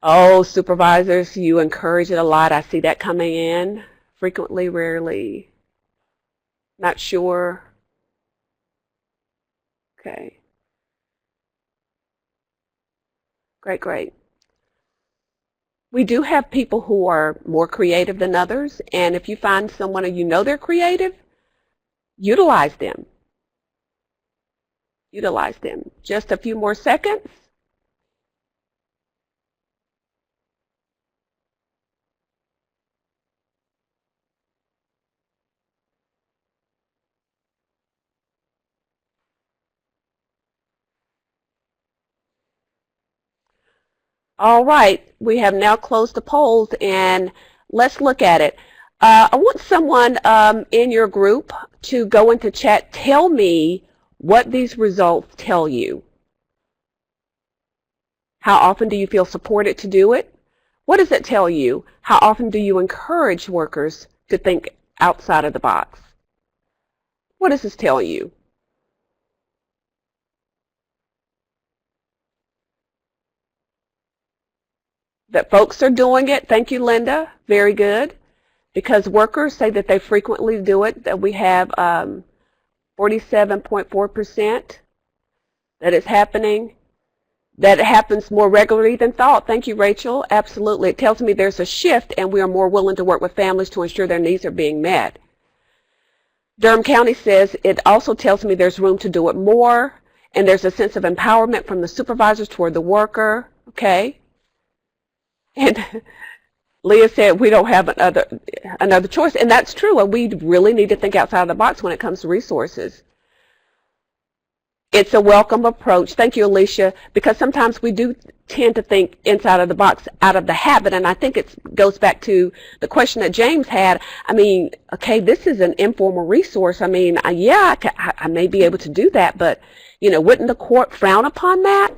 Speaker 2: Oh, supervisors, you encourage it a lot. I see that coming in. Frequently, rarely, not sure. Okay. Great. We do have people who are more creative than others, and if you find someone and you know they're creative, utilize them. Utilize them. Just a few more seconds. All right, we have now closed the polls, and let's look at it. I want someone in your group to go into chat. Tell me what these results tell you. How often do you feel supported to do it? What does it tell you? How often do you encourage workers to think outside of the box? What does this tell you? That folks are doing it. Thank you, Linda. Very good. Because workers say that they frequently do it, that we have 47.4% that it's happening, that it happens more regularly than thought. Thank you, Rachel. Absolutely. It tells me there's a shift and we are more willing to work with families to ensure their needs are being met. Durham County says it also tells me there's room to do it more, and there's a sense of empowerment from the supervisors toward the worker. Okay. And Leah said we don't have another choice, and that's true. We really need to think outside of the box when it comes to resources. It's a welcome approach. Thank you, Alicia, because sometimes we do tend to think inside of the box out of the habit, and I think it goes back to the question that James had. I mean, okay, this is an informal resource. I mean, yeah, I may be able to do that, but, you know, wouldn't the court frown upon that?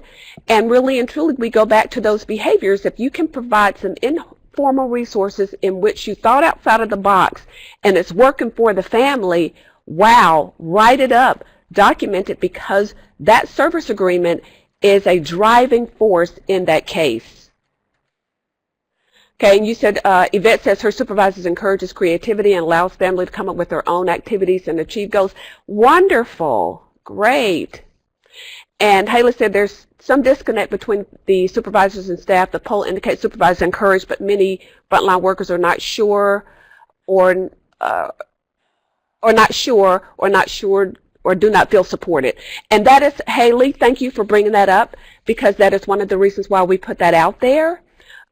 Speaker 2: And really and truly, we go back to those behaviors. If you can provide some informal resources in which you thought outside of the box and it's working for the family, wow, write it up, document it, because that service agreement is a driving force in that case. Okay, and you said, Yvette says her supervisors encourages creativity and allows family to come up with their own activities and achieve goals. Wonderful, great. And Haley said there's some disconnect between the supervisors and staff. The poll indicates supervisors encourage, but many frontline workers are not sure, or do not feel supported. And that is, Haley, thank you for bringing that up, because that is one of the reasons why we put that out there.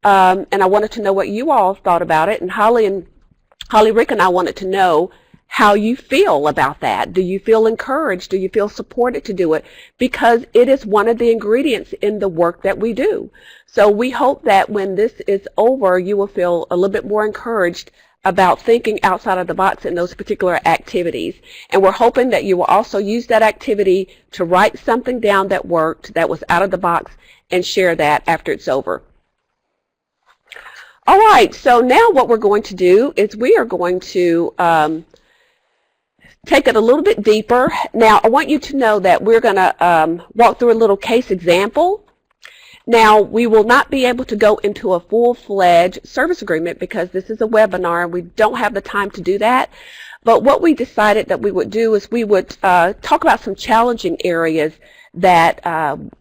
Speaker 2: And I wanted to know what you all thought about it. And Holly, Rick, and I wanted to know how you feel about that. Do you feel encouraged? Do you feel supported to do it? Because it is one of the ingredients in the work that we do. So we hope that when this is over, you will feel a little bit more encouraged about thinking outside of the box in those particular activities. And we're hoping that you will also use that activity to write something down that worked, that was out of the box, and share that after it's over. All right, so now what we're going to do is we are going to take it a little bit deeper. Now, I want you to know that we're going to walk through a little case example. Now, we will not be able to go into a full-fledged service agreement because this is a webinar and we don't have the time to do that. But what we decided that we would do is we would talk about some challenging areas that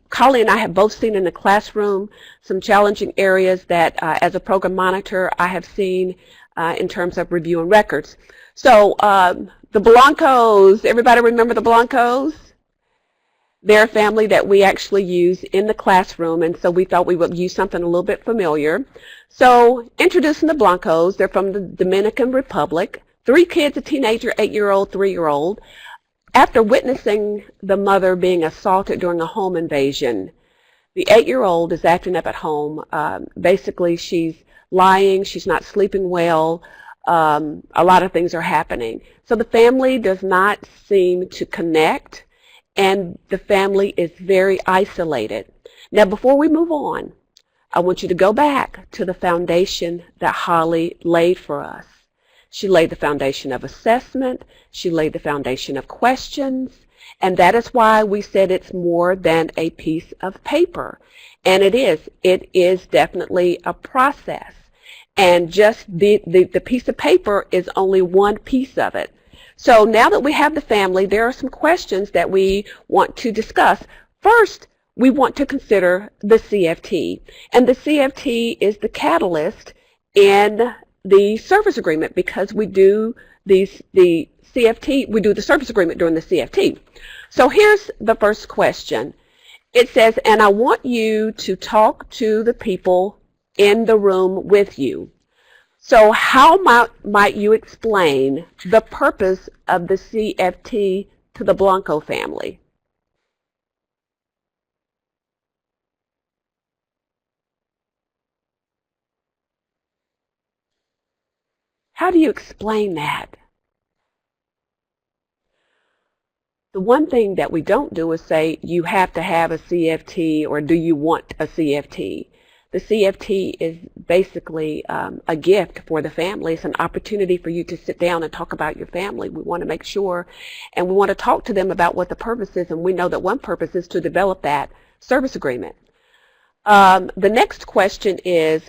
Speaker 2: Colleen and I have both seen in the classroom, some challenging areas that as a program monitor I have seen in terms of reviewing records. So the Blancos, everybody remember the Blancos? They're a family that we actually use in the classroom, and so we thought we would use something a little bit familiar. So introducing the Blancos, they're from the Dominican Republic. 3 kids, a teenager, 8-year-old, 3-year-old. After witnessing the mother being assaulted during a home invasion, the 8-year-old is acting up at home. Basically, she's lying, she's not sleeping well. A lot of things are happening. So the family does not seem to connect, and the family is very isolated. Now, before we move on, I want you to go back to the foundation that Holly laid for us. She laid the foundation of assessment. She laid the foundation of questions. And that is why we said it's more than a piece of paper. And it is. It is definitely a process. And just the piece of paper is only one piece of it. So now that we have the family, there are some questions that we want to discuss. First, we want to consider the CFT. And the CFT is the catalyst in the service agreement because we do the CFT, we do the service agreement during the CFT. So here's the first question. It says, and I want you to talk to the people in the room with you. So how might you explain the purpose of the CFT to the Blanco family? How do you explain that? The one thing that we don't do is say you have to have a CFT or do you want a CFT. The CFT is basically a gift for the family. It's an opportunity for you to sit down and talk about your family. We want to make sure, and we want to talk to them about what the purpose is, and we know that one purpose is to develop that service agreement. The next question is,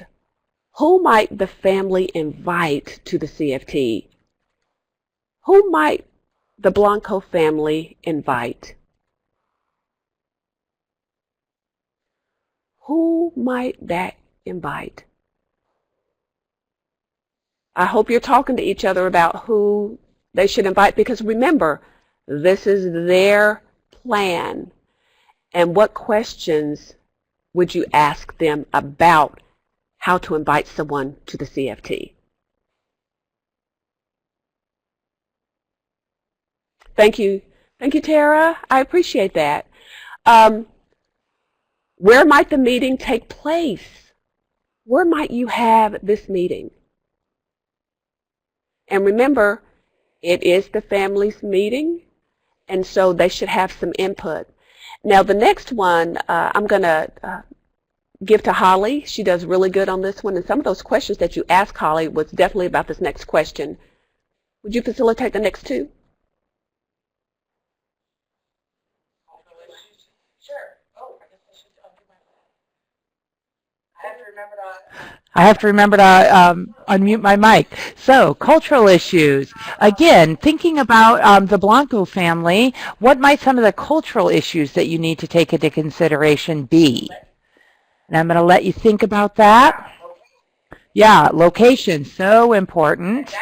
Speaker 2: who might the family invite to the CFT? Who might the Blanco family invite? Who might that invite? I hope you're talking to each other about who they should invite because remember, this is their plan. And what questions would you ask them about how to invite someone to the CFT? Thank you. Thank you, Tara. I appreciate that. Where might the meeting take place? Where might you have this meeting? And remember, it is the family's meeting, and so they should have some input. Now, the next one I'm going to give to Holly. She does really good on this one, and some of those questions that you asked Holly was definitely about this next question. Would you facilitate the next two?
Speaker 3: I have to remember to unmute my mic. So, cultural issues. Again, thinking about the Blanco family, what might some of the cultural issues that you need to take into consideration be? And I'm going to let you think about that. Yeah, location, so important.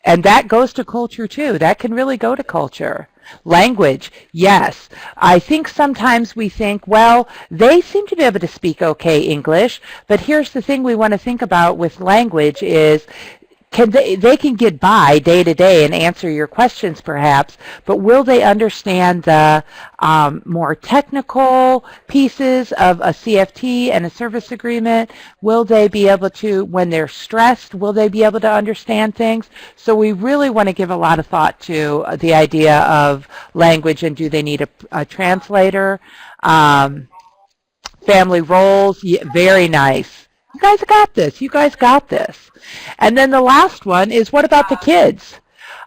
Speaker 3: And that goes to culture too. That can really go to culture. Language, yes. I think sometimes we think, well, they seem to be able to speak okay English, but here's the thing we want to think about with language is they can get by day to day and answer your questions perhaps, but will they understand the more technical pieces of a CFT and a service agreement? Will they be able to, when they're stressed, will they be able to understand things? So we really want to give a lot of thought to the idea of language and do they need a translator? Family roles, yeah, very nice. You guys got this. You guys got this. And then the last one is, what about the kids?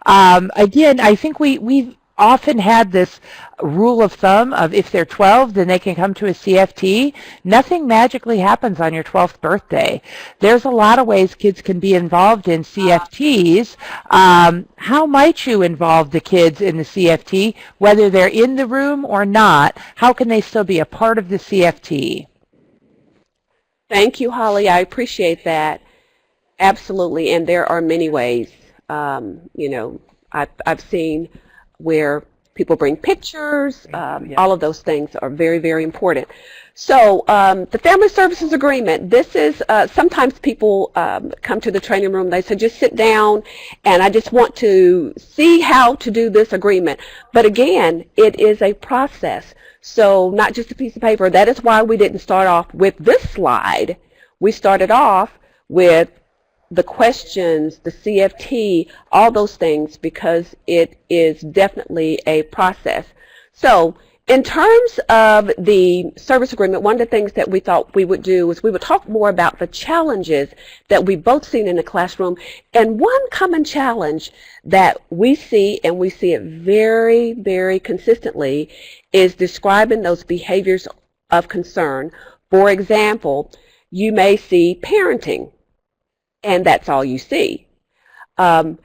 Speaker 3: Again, I think we've often had this rule of thumb of if they're 12, then they can come to a CFT. Nothing magically happens on your 12th birthday. There's a lot of ways kids can be involved in CFTs. How might you involve the kids in the CFT, whether they're in the room or not? How can they still be a part of the CFT?
Speaker 2: Thank you, Holly. I appreciate that. Absolutely, and there are many ways. You know, I've seen where people bring pictures. All of those things are very, very important. So the Family Services Agreement, this is, sometimes people come to the training room, they say, just sit down and I just want to see how to do this agreement. But again, it is a process. So not just a piece of paper. That is why we didn't start off with this slide. We started off with the questions, the CFT, all those things, because it is definitely a process. So in terms of the service agreement, one of the things that we thought we would do is we would talk more about the challenges that we've both seen in the classroom. And one common challenge that we see, and we see it very, very consistently, is describing those behaviors of concern. For example, you may see parenting, and that's all you see. And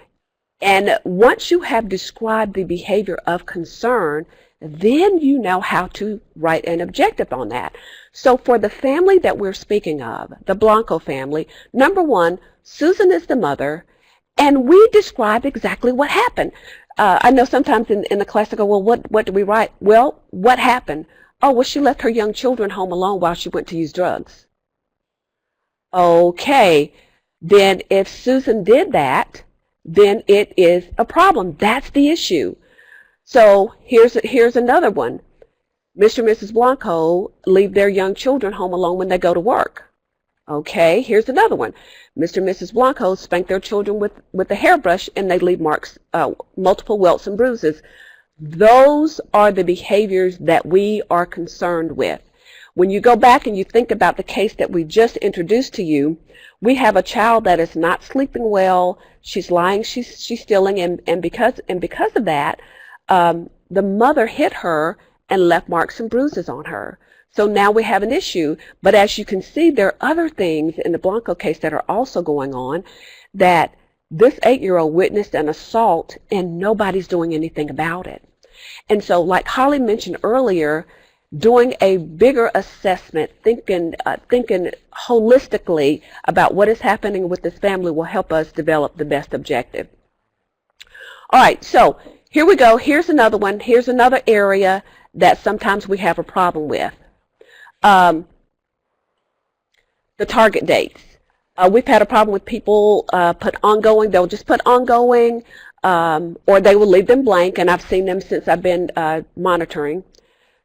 Speaker 2: once you have described the behavior of concern, then you know how to write an objective on that. So for the family that we're speaking of, the Blanco family, number one, Susan is the mother, and we describe exactly what happened. I know sometimes in the class I go, well, what do we write? Well, what happened? Oh, well, she left her young children home alone while she went to use drugs. Okay. Then if Susan did that, then it is a problem. That's the issue. So here's another one. Mr. and Mrs. Blanco leave their young children home alone when they go to work. Okay, here's another one. Mr. and Mrs. Blanco spank their children with a hairbrush and they leave marks, multiple welts and bruises. Those are the behaviors that we are concerned with. When you go back and you think about the case that we just introduced to you, we have a child that is not sleeping well, she's lying, she's stealing, and because of that, the mother hit her and left marks and bruises on her. So now we have an issue. But as you can see, there are other things in the Blanco case that are also going on, that this 8-year-old witnessed an assault and nobody's doing anything about it. And so like Holly mentioned earlier, doing a bigger assessment, thinking holistically about what is happening with this family will help us develop the best objective. All right, so here we go. Here's another one. Here's another area that sometimes we have a problem with. The target dates. We've had a problem with people put ongoing. They'll just put ongoing, or they will leave them blank, and I've seen them since I've been monitoring.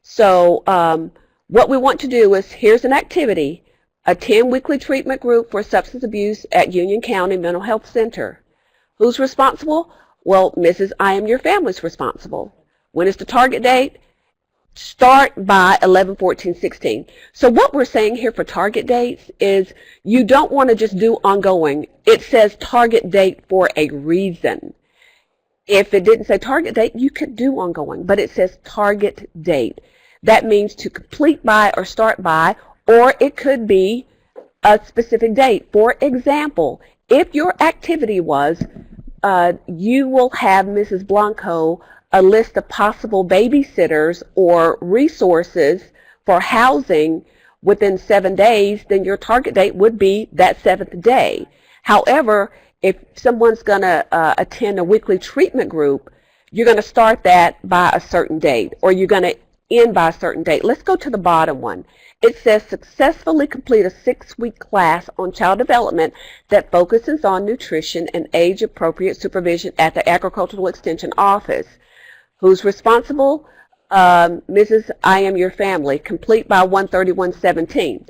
Speaker 2: So what we want to do is, here's an activity, attend weekly treatment group for substance abuse at Union County Mental Health Center. Who's responsible? Well, Mrs. I Am Your Family's responsible. When is the target date? Start by 11/14/16. So what we're saying here for target dates is you don't want to just do ongoing. It says target date for a reason. If it didn't say target date, you could do ongoing, but it says target date. That means to complete by or start by, or it could be a specific date. For example, if your activity was you will have Mrs. Blanco a list of possible babysitters or resources for housing within 7 days, then your target date would be that 7th day. However, if someone's going to attend a weekly treatment group, you're going to start that by a certain date, or you're going to end by a certain date. Let's go to the bottom one. It says successfully complete a 6-week class on child development that focuses on nutrition and age-appropriate supervision at the Agricultural Extension Office. Who's responsible? Mrs. I Am Your Family. Complete by 1/31/17.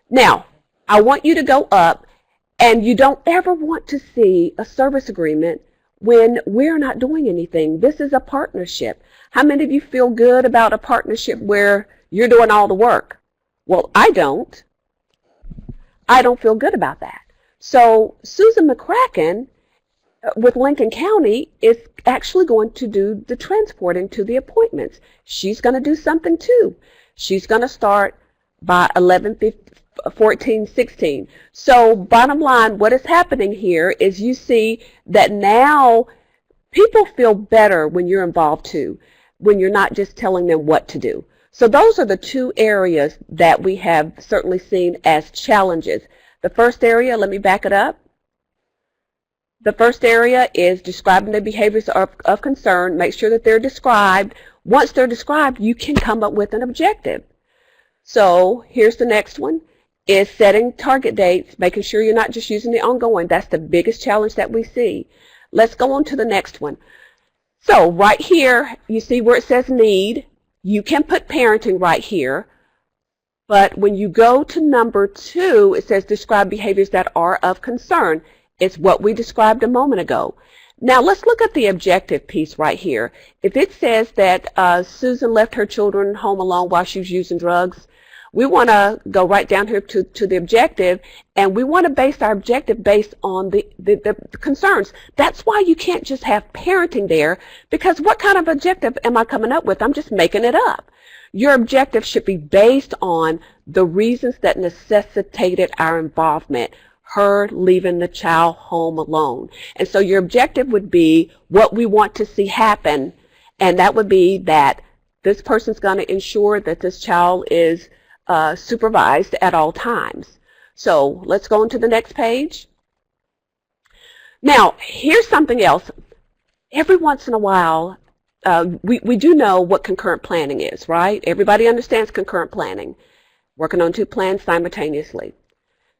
Speaker 2: Now, I want you to go up, and you don't ever want to see a service agreement when we're not doing anything. This is a partnership. How many of you feel good about a partnership where you're doing all the work? Well, I don't. I don't feel good about that. So Susan McCracken with Lincoln County is actually going to do the transporting to the appointments. She's going to do something too. She's going to start by 11/14/16. So bottom line, what is happening here is you see that now people feel better when you're involved too, when you're not just telling them what to do. So those are the two areas that we have certainly seen as challenges. The first area, let me back it up. The first area is describing the behaviors of concern. Make sure that they're described. Once they're described, you can come up with an objective. So here's the next one, is setting target dates, making sure you're not just using the ongoing. That's the biggest challenge that we see. Let's go on to the next one. So right here, you see where it says need. You can put parenting right here. But when you go to number 2, it says describe behaviors that are of concern. It's what we described a moment ago. Now let's look at the objective piece right here. If it says that Susan left her children home alone while she was using drugs, we want to go right down here to the objective, and we want to base our objective based on the concerns. That's why you can't just have parenting there, because what kind of objective am I coming up with? I'm just making it up. Your objective should be based on the reasons that necessitated our involvement, her leaving the child home alone. And so your objective would be what we want to see happen, and that would be that this person's going to ensure that this child is supervised at all times. So let's go on to the next page. Now, here's something else. Every once in a while, we do know what concurrent planning is, right? Everybody understands concurrent planning, working on 2 plans simultaneously.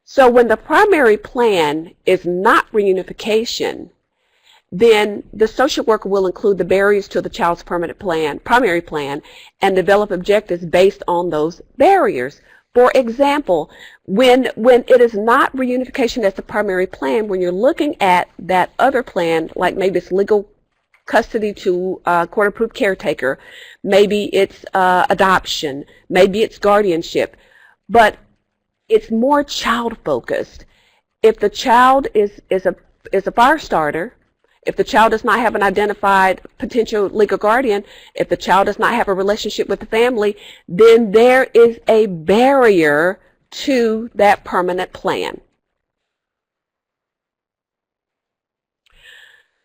Speaker 2: So when the primary plan is not reunification, then the social worker will include the barriers to the child's primary plan, and develop objectives based on those barriers. For example, when it is not reunification as the primary plan, when you're looking at that other plan, like maybe it's legal custody to court-approved caretaker, maybe it's adoption, maybe it's guardianship, but it's more child-focused. If the child is a fire starter, if the child does not have an identified potential legal guardian, if the child does not have a relationship with the family, then there is a barrier to that permanent plan.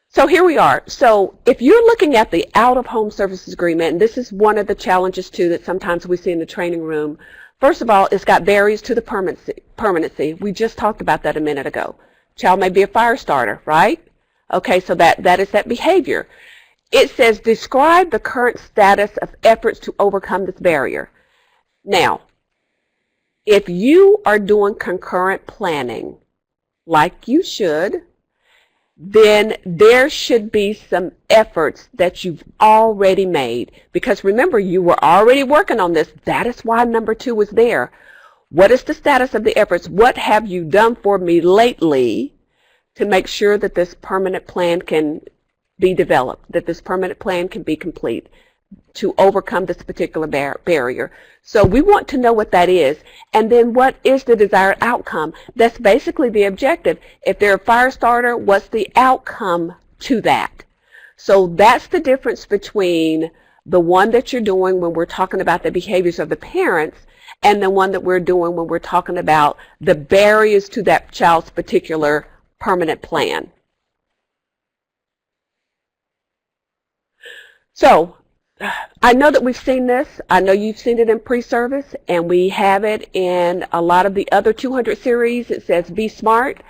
Speaker 2: So here we are. So if you're looking at the out-of-home services agreement, and this is one of the challenges too that sometimes we see in the training room, first of all, it's got barriers to the permanency. We just talked about that a minute ago. Child may be a fire starter, right? Okay, so that is that behavior. It says describe the current status of efforts to overcome this barrier. Now, if you are doing concurrent planning, like you should, then there should be some efforts that you've already made. Because remember, you were already working on this. That is why number 2 was there. What is the status of the efforts? What have you done for me lately to make sure that this permanent plan can be developed, that this permanent plan can be complete to overcome this particular barrier? So we want to know what that is, and then what is the desired outcome? That's basically the objective. If they're a fire starter, what's the outcome to that? So that's the difference between the one that you're doing when we're talking about the behaviors of the parents and the one that we're doing when we're talking about the barriers to that child's particular permanent plan. So I know that we've seen this. I know you've seen it in pre-service, and we have it in a lot of the other 200 series. It says be smart,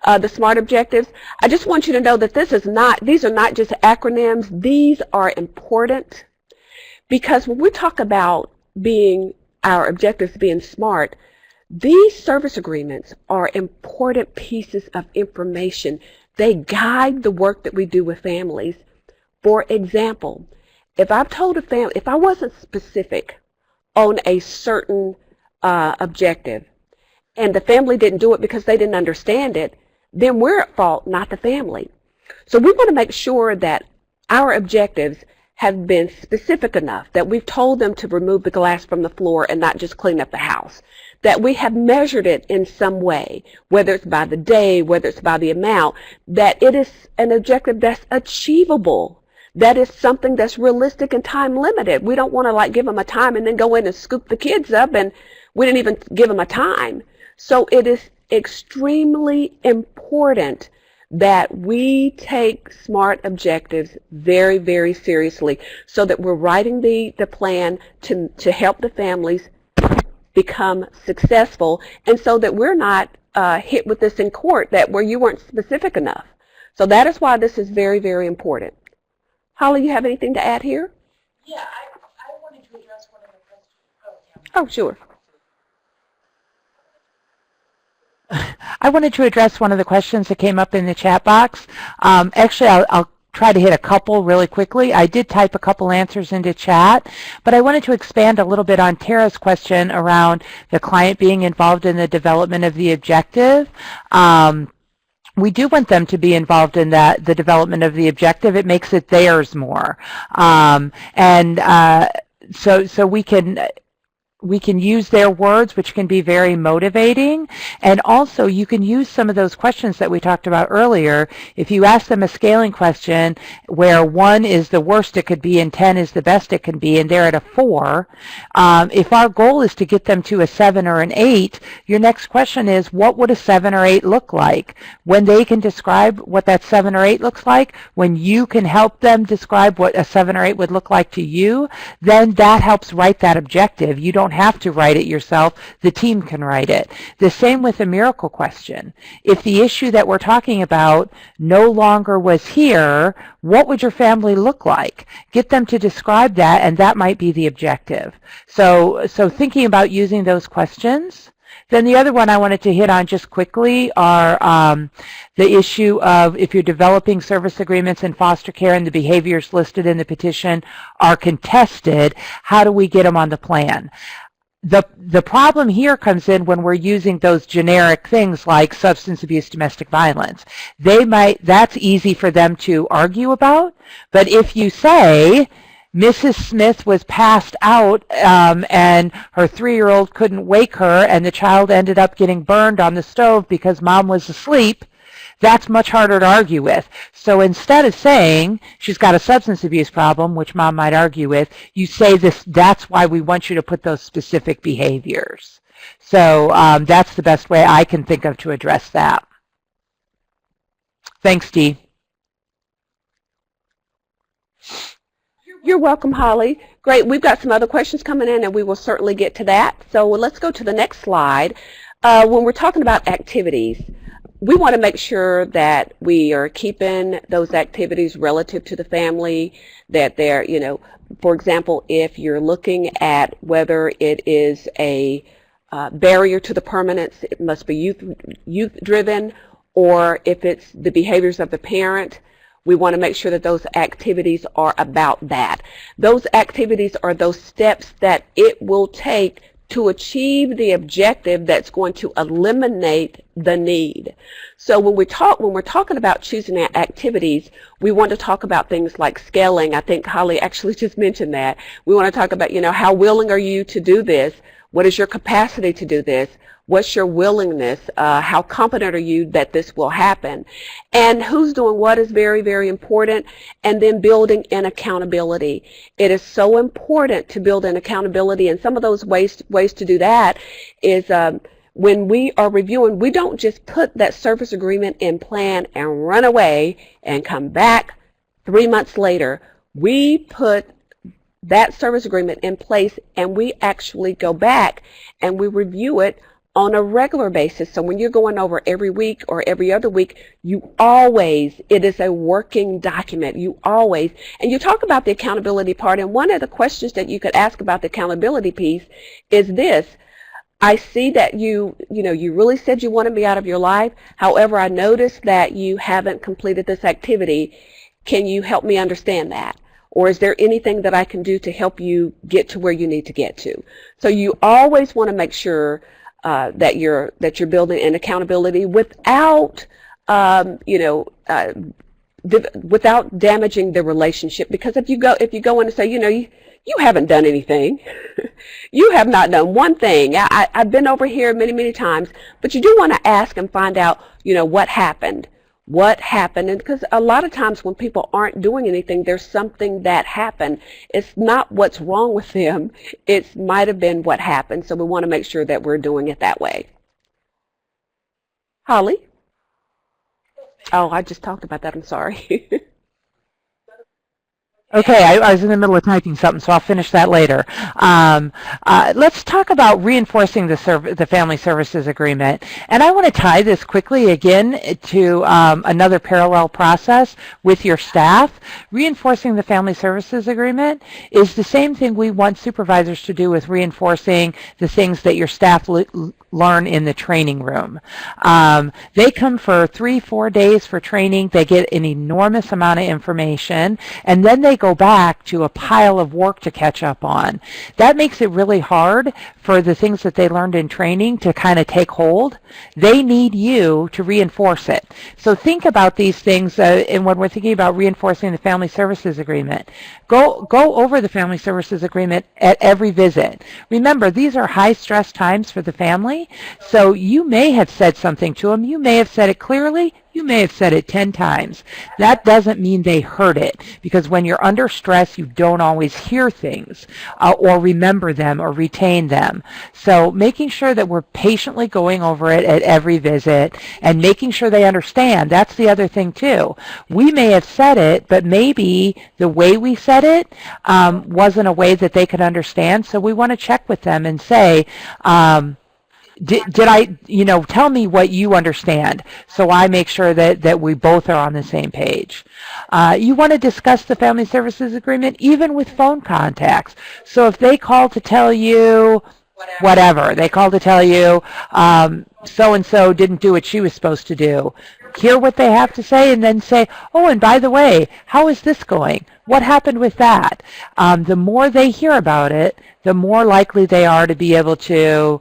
Speaker 2: the SMART objectives. I just want you to know that these are not just acronyms. These are important Because when we talk about our objectives being SMART, these service agreements are important pieces of information. They guide the work that we do with families. For example, if I've told a family, if I wasn't specific on a certain objective, and the family didn't do it because they didn't understand it, then we're at fault, not the family. So we want to make sure that our objectives have been specific enough, that we've told them to remove the glass from the floor and not just clean up the house, that we have measured it in some way, whether it's by the day, whether it's by the amount, that it is an objective that's achievable, that is something that's realistic and time limited. We don't want to give them a time and then go in and scoop the kids up and we didn't even give them a time. So it is extremely important that we take SMART objectives very, very seriously so that we're writing the plan to help the families become successful, and so that we're not hit with this in court where you weren't specific enough. So that is why this is very, very important. Holly, you have anything to add here?
Speaker 3: Yeah, I wanted to address one of the questions.
Speaker 2: Oh, sure.
Speaker 3: I wanted to address one of the questions that came up in the chat box. Actually, I'll try to hit a couple really quickly. I did type a couple answers into chat, but I wanted to expand a little bit on Tara's question around the client being involved in the development of the objective. We do want them to be involved in the development of the objective. It makes it theirs more. So we can use their words, which can be very motivating, and also you can use some of those questions that we talked about earlier. If you ask them a scaling question where 1 is the worst it could be and 10 is the best it can be, and they're at a 4, if our goal is to get them to a 7 or an 8, your next question is, what would a 7 or 8 look like? When they can describe what that 7 or 8 looks like, when you can help them describe what a 7 or 8 would look like to you, then that helps write that objective. You don't have to write it yourself. The team can write it. The same with a miracle question. If the issue that we're talking about no longer was here, what would your family look like? Get them to describe that, and that might be the objective. So thinking about using those questions. Then the other one I wanted to hit on just quickly are the issue of if you're developing service agreements in foster care and the behaviors listed in the petition are contested, how do we get them on the plan? The problem here comes in when we're using those generic things like substance abuse, domestic violence. That's easy for them to argue about, but if you say, Mrs. Smith was passed out and her 3-year-old couldn't wake her and the child ended up getting burned on the stove because mom was asleep, that's much harder to argue with. So instead of saying she's got a substance abuse problem, which mom might argue with, you say that's why we want you to put those specific behaviors. So that's the best way I can think of to address that. Thanks, Dee.
Speaker 2: You're welcome, Holly. Great. We've got some other questions coming in, and we will certainly get to that. So let's go to the next slide. When we're talking about activities, we want to make sure that we are keeping those activities relative to the family, that they're, for example, if you're looking at whether it is a barrier to the permanence, it must be youth-driven, or if it's the behaviors of the parent, we want to make sure that those activities are about that. Those activities are those steps that it will take to achieve the objective that's going to eliminate the need. So when we're talking about choosing activities, we want to talk about things like scaling. I think Holly actually just mentioned that. We want to talk about, how willing are you to do this? What is your capacity to do this? What's your willingness? How confident are you that this will happen? And who's doing what is very, very important. And then building in accountability. It is so important to build in accountability. And some of those ways to do that is when we are reviewing, we don't just put that service agreement in plan and run away and come back 3 months later. We put that service agreement in place and we actually go back and we review it on a regular basis. So when you're going over every week or every other week, it is a working document. And you talk about the accountability part, and one of the questions that you could ask about the accountability piece is this. I see that you really said you wanted me out of your life. However, I noticed that you haven't completed this activity. Can you help me understand that? Or is there anything that I can do to help you get to where you need to get to? So you always want to make sure that you're building an accountability without without damaging the relationship. Because if you go in and say, you haven't done anything, you have not done one thing. I've been over here many, many times, but you do want to ask and find out, what happened. What happened? And because a lot of times when people aren't doing anything, there's something that happened. It's not what's wrong with them. It might have been what happened. So we want to make sure that we're doing it that way. Holly? Oh, I just talked about that. I'm sorry.
Speaker 3: Okay, I was in the middle of typing something, so I'll finish that later. Let's talk about reinforcing the Family Services Agreement. And I want to tie this quickly again to another parallel process with your staff. Reinforcing the Family Services Agreement is the same thing we want supervisors to do with reinforcing the things that your staff learn in the training room. They come for 3-4 days for training. They get an enormous amount of information, and then they go back to a pile of work to catch up on. That makes it really hard for the things that they learned in training to kind of take hold. They need you to reinforce it. So think about these things, and when we're thinking about reinforcing the Family Services Agreement, go over the Family Services Agreement at every visit. Remember, these are high-stress times for the family, so you may have said something to them. You may have said it clearly. You may have said it 10 times. That doesn't mean they heard it, because when you're under stress, you don't always hear things or remember them or retain them. So making sure that we're patiently going over it at every visit and making sure they understand. That's the other thing too. We may have said it, but maybe the way we said it wasn't a way that they could understand. So we want to check with them and say, did I, tell me what you understand, so I make sure that we both are on the same page. You want to discuss the Family Services Agreement even with phone contacts. So if they call to tell you whatever, they call to tell you so-and-so didn't do what she was supposed to do, hear what they have to say and then say, oh, and by the way, how is this going? What happened with that? The more they hear about it, the more likely they are to be able to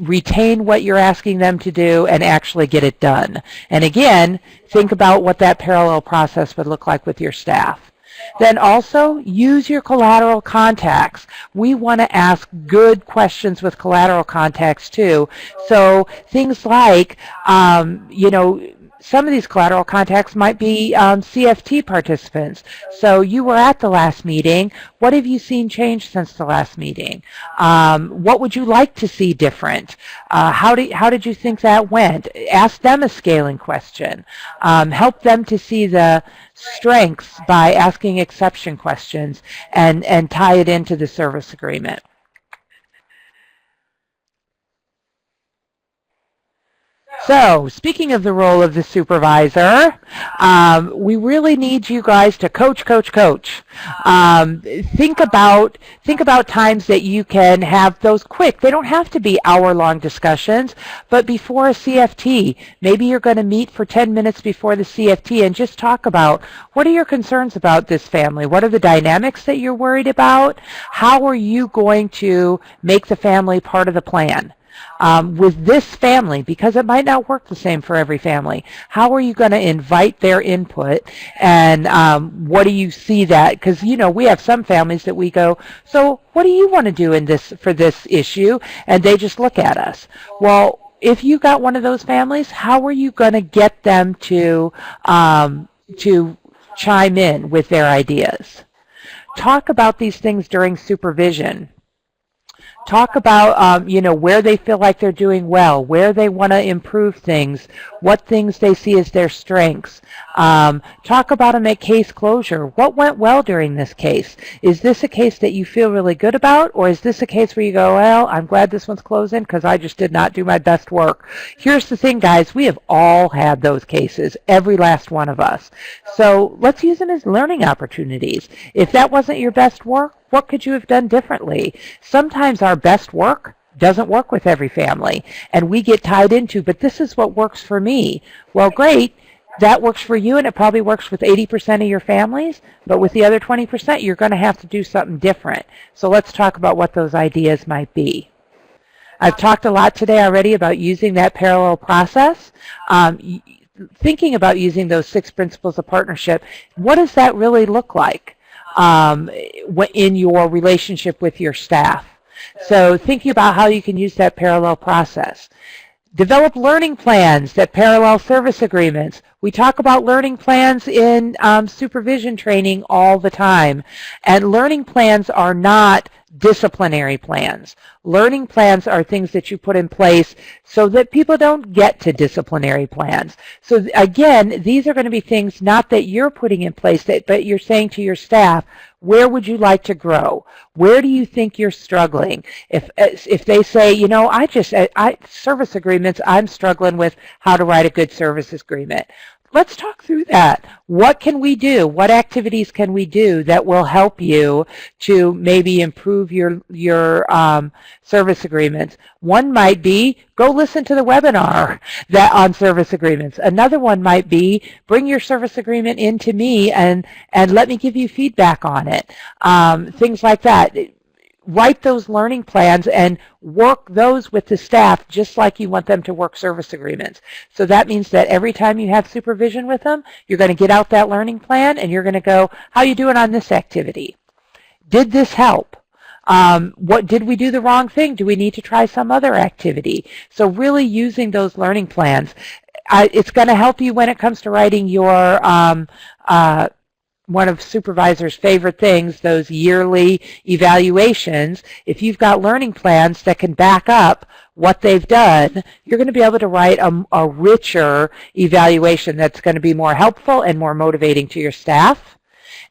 Speaker 3: retain what you're asking them to do and actually get it done. And again, think about what that parallel process would look like with your staff. Then also use your collateral contacts. We want to ask good questions with collateral contacts too. So things like, some of these collateral contacts might be CFT participants. So you were at the last meeting. What have you seen change since the last meeting? What would you like to see different? How did you think that went? Ask them a scaling question. Help them to see the strengths by asking exception questions and tie it into the service agreement. So, speaking of the role of the supervisor, we really need you guys to coach. Think about times that you can have those quick. They don't have to be hour-long discussions, but before a CFT, maybe you're going to meet for 10 minutes before the CFT and just talk about what are your concerns about this family? What are the dynamics that you're worried about? How are you going to make the family part of the plan? With this family, because it might not work the same for every family, how are you going to invite their input, and what do you see that, because we have some families that we go, so what do you want to do in this for this issue, and they just look at us. Well, if you got one of those families, how are you going to get them to chime in with their ideas? Talk about these things during supervision. Talk about, where they feel like they're doing well, where they want to improve things, what things they see as their strengths. Talk about them at case closure. What went well during this case? Is this a case that you feel really good about, or is this a case where you go, well, I'm glad this one's closing because I just did not do my best work? Here's the thing, guys. We have all had those cases, every last one of us. So let's use them as learning opportunities. If that wasn't your best work, what could you have done differently? Sometimes our best work doesn't work with every family, and we get tied into, but this is what works for me. Well, great. That works for you, and it probably works with 80% of your families, but with the other 20%, you're going to have to do something different. So let's talk about what those ideas might be. I've talked a lot today already about using that parallel process. Thinking about using those 6 principles of partnership, what does that really look like in your relationship with your staff? So thinking about how you can use that parallel process. Develop learning plans that parallel service agreements. We talk about learning plans in supervision training all the time, and learning plans are not disciplinary plans. Learning plans are things that you put in place so that people don't get to disciplinary plans. So again, these are going to be things not that you're putting in place, but you're saying to your staff, where would you like to grow? Where do you think you're struggling? If they say, service agreements, I'm struggling with how to write a good service agreement. Let's talk through that. What can we do? What activities can we do that will help you to maybe improve your service agreements? One might be go listen to the webinar on service agreements. Another one might be bring your service agreement into me and let me give you feedback on it. Things like that. Write those learning plans and work those with the staff just like you want them to work service agreements. So that means that every time you have supervision with them, you're going to get out that learning plan and you're going to go, how are you doing on this activity? Did this help? What did we do the wrong thing? Do we need to try some other activity? So really using those learning plans. It's going to help you when it comes to writing your one of supervisors' favorite things, those yearly evaluations. If you've got learning plans that can back up what they've done, you're going to be able to write a richer evaluation that's going to be more helpful and more motivating to your staff.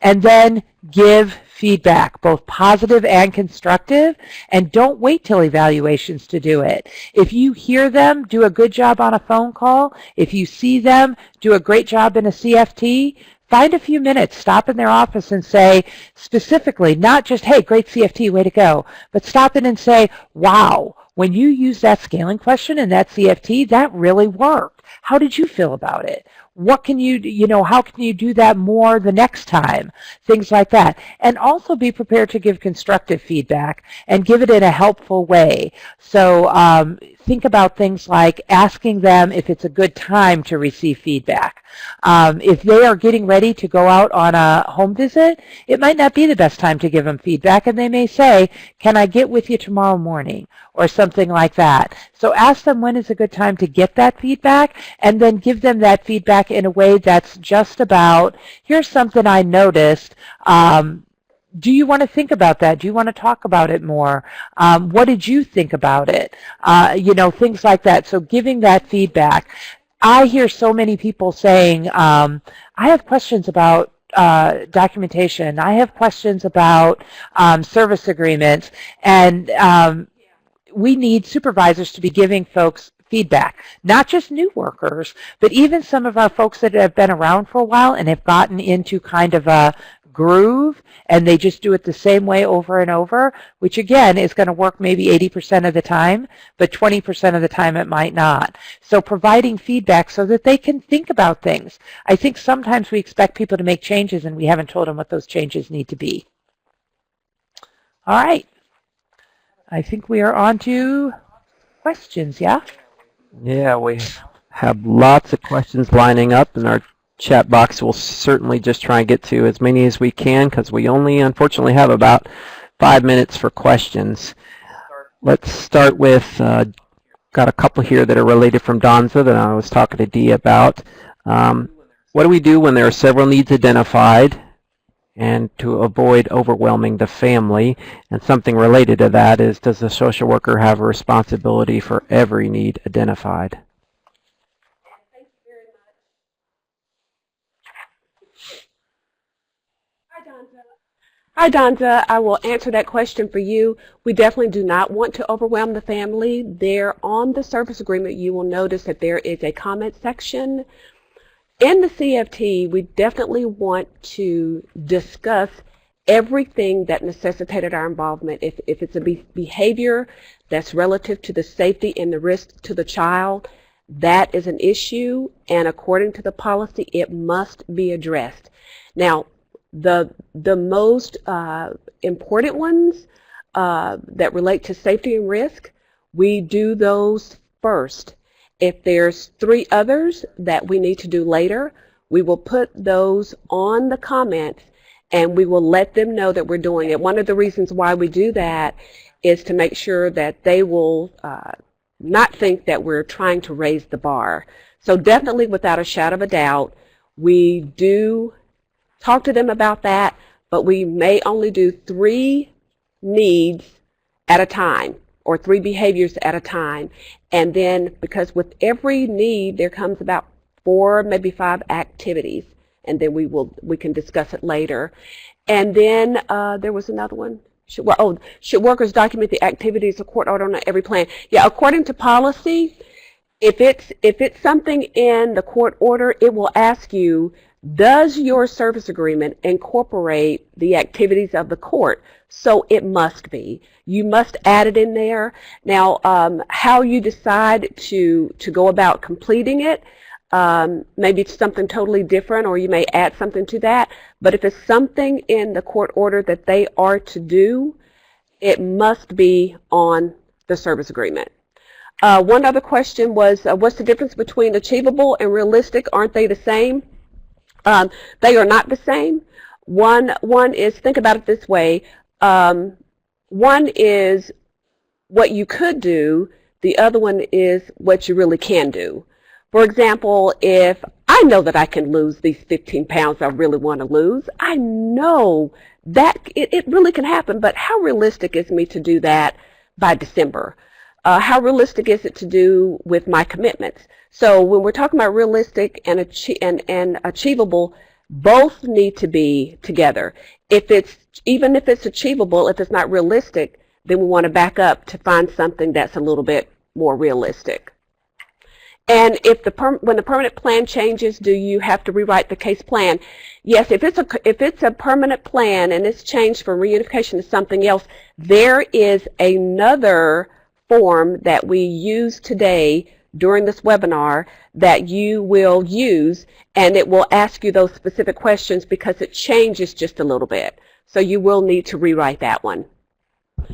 Speaker 3: And then give feedback, both positive and constructive, and don't wait till evaluations to do it. If you hear them do a good job on a phone call, if you see them do a great job in a CFT, find a few minutes, stop in their office and say specifically, not just, hey, great CFT, way to go, but stop in and say, wow, when you used that scaling question in that CFT, that really worked. How did you feel about it? What can how can you do that more the next time? Things like that. And also be prepared to give constructive feedback and give it in a helpful way. So think about things like asking them if it's a good time to receive feedback. If they are getting ready to go out on a home visit, it might not be the best time to give them feedback, and they may say, can I get with you tomorrow morning? Or something like that. So ask them when is a good time to get that feedback, and then give them that feedback in a way that's just about, here's something I noticed. Do you want to think about that? Do you want to talk about it more? What did you think about it? Things like that. So giving that feedback. I hear so many people saying, I have questions about documentation. I have questions about service agreements, and we need supervisors to be giving folks feedback, not just new workers, but even some of our folks that have been around for a while and have gotten into kind of a groove, and they just do it the same way over and over, which again is going to work maybe 80% of the time, but 20% of the time it might not. So providing feedback so that they can think about things. I think sometimes we expect people to make changes and we haven't told them what those changes need to be. All right. I think we are on to questions, yeah?
Speaker 1: Yeah, we have lots of questions lining up in our chat box. We'll certainly just try and get to as many as we can because we only unfortunately have about 5 minutes for questions. Let's start with, got a couple here that are related from Donza that I was talking to Dee about. What do we do when there are several needs identified and to avoid overwhelming the family. And something related to that is, does the social worker have a responsibility for every need identified?
Speaker 2: Hi, Donza. I will answer that question for you. We definitely do not want to overwhelm the family. There on the service agreement, you will notice that there is a comment section. In the CFT, we definitely want to discuss everything that necessitated our involvement. If it's a behavior that's relative to the safety and the risk to the child, that is an issue, and according to the policy, it must be addressed. Now, the most important ones that relate to safety and risk, we do those first. If there's 3 others that we need to do later, we will put those on the comments and we will let them know that we're doing it. One of the reasons why we do that is to make sure that they will not think that we're trying to raise the bar. So definitely, without a shadow of a doubt, we do talk to them about that, but we may only do 3 needs at a time, or 3 behaviors at a time. And then, because with every need there comes about 4, maybe 5 activities, and then we can discuss it later. And then there was another one. Should workers document the activities of court order on every plan? Yeah, according to policy, if it's something in the court order, it will ask you, does your service agreement incorporate the activities of the court? So it must be. You must add it in there. Now, how you decide to go about completing it, maybe it's something totally different, or you may add something to that. But if it's something in the court order that they are to do, it must be on the service agreement. One other question was, what's the difference between achievable and realistic? Aren't they the same? They are not the same. One is, think about it this way, one is what you could do, the other one is what you really can do. For example, if I know that I can lose these 15 pounds I really want to lose, I know that it really can happen, but how realistic is me to do that by December? How realistic is it to do with my commitments? So when we're talking about realistic and achievable, both need to be together. Even if it's achievable, if it's not realistic, then we want to back up to find something that's a little bit more realistic. And when the permanent plan changes, do you have to rewrite the case plan? Yes, if it's a permanent plan and it's changed from reunification to something else, there is another form that we use today during this webinar that you will use, and it will ask you those specific questions because it changes just a little bit. So you will need to rewrite that one.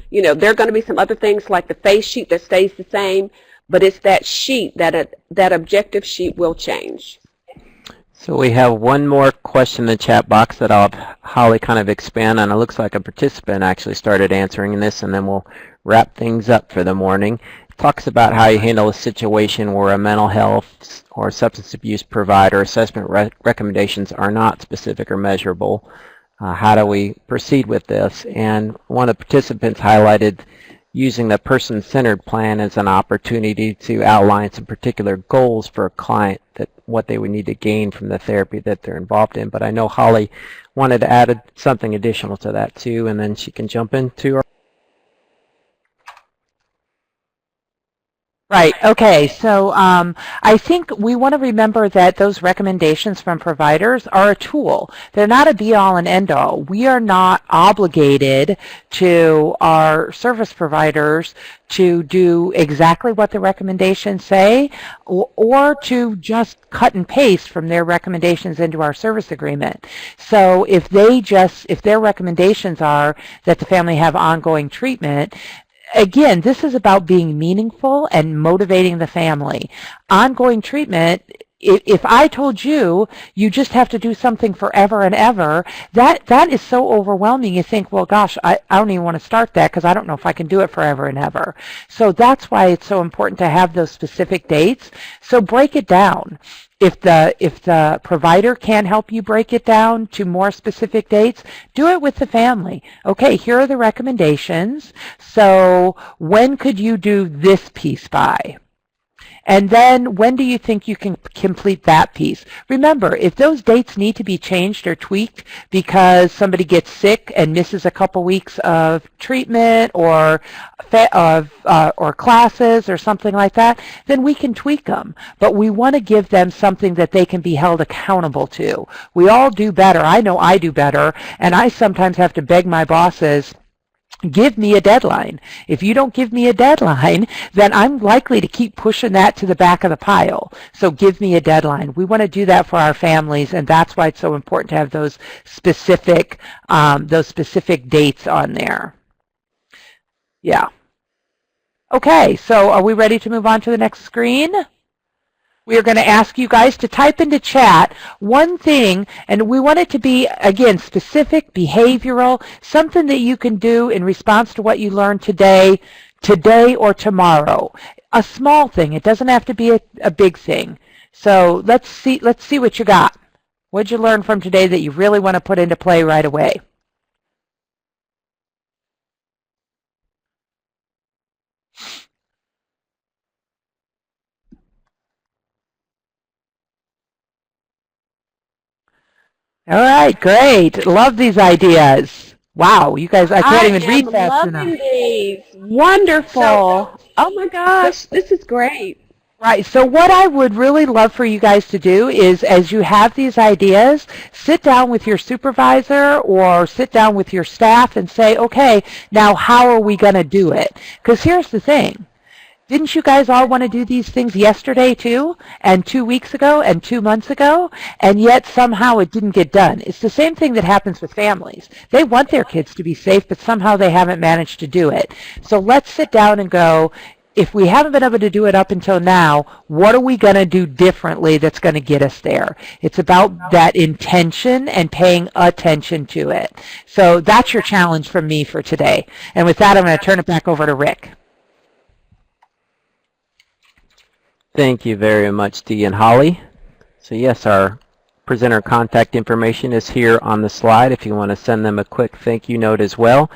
Speaker 2: You know, there are going to be some other things like the face sheet that stays the same, but it's that sheet, that objective sheet will change.
Speaker 1: So we have one more question in the chat box that I'll have Holly kind of expand on. It looks like a participant actually started answering this, and then we'll wrap things up for the morning. It talks about how you handle a situation where a mental health or substance abuse provider assessment recommendations are not specific or measurable. How do we proceed with this? And one of the participants highlighted using the person-centered plan as an opportunity to outline some particular goals for a client, that what they would need to gain from the therapy that they're involved in. But I know Holly wanted to add something additional to that too, and then she can jump into our...
Speaker 3: Right. Okay. So I think we want to remember that those recommendations from providers are a tool. They're not a be-all and end-all. We are not obligated to our service providers to do exactly what the recommendations say, or to just cut and paste from their recommendations into our service agreement. So if their recommendations are that the family have ongoing treatment, again, this is about being meaningful and motivating the family. Ongoing treatment if I told you, you just have to do something forever and ever, that is so overwhelming. You think, well, gosh, I don't even want to start that because I don't know if I can do it forever and ever. So that's why it's so important to have those specific dates. So break it down. If the provider can help you break it down to more specific dates, do it with the family. Okay, here are the recommendations. So when could you do this piece by? And then when do you think you can complete that piece? Remember, if those dates need to be changed or tweaked because somebody gets sick and misses a couple weeks of treatment or classes or something like that, then we can tweak them. But we want to give them something that they can be held accountable to. We all do better. I know I do better, and I sometimes have to beg my bosses, give me a deadline. If you don't give me a deadline, then I'm likely to keep pushing that to the back of the pile. So give me a deadline. We want to do that for our families, and that's why it's so important to have those specific dates on there. Yeah. Okay, so are we ready to move on to the next screen? We are going to ask you guys to type into chat one thing, and we want it to be, again, specific, behavioral, something that you can do in response to what you learned today or tomorrow. A small thing. It doesn't have to be a big thing. So let's see what you got. What did you learn from today that you really want to put into play right away? All right, great. Love these ideas. Wow, you guys, I can't even read fast enough.
Speaker 2: I am loving these. Wonderful. Oh my gosh, this is great.
Speaker 3: Right, so what I would really love for you guys to do is, as you have these ideas, sit down with your supervisor or sit down with your staff and say, okay, now how are we going to do it? Because here's the thing. Didn't you guys all want to do these things yesterday too, and 2 weeks ago, and 2 months ago, and yet somehow it didn't get done? It's the same thing that happens with families. They want their kids to be safe, but somehow they haven't managed to do it. So let's sit down and go, if we haven't been able to do it up until now, what are we going to do differently that's going to get us there? It's about that intention and paying attention to it. So that's your challenge from me for today. And with that, I'm going to turn it back over to Rick.
Speaker 1: Thank you very much, Dee and Holly. So yes, our presenter contact information is here on the slide if you want to send them a quick thank you note as well.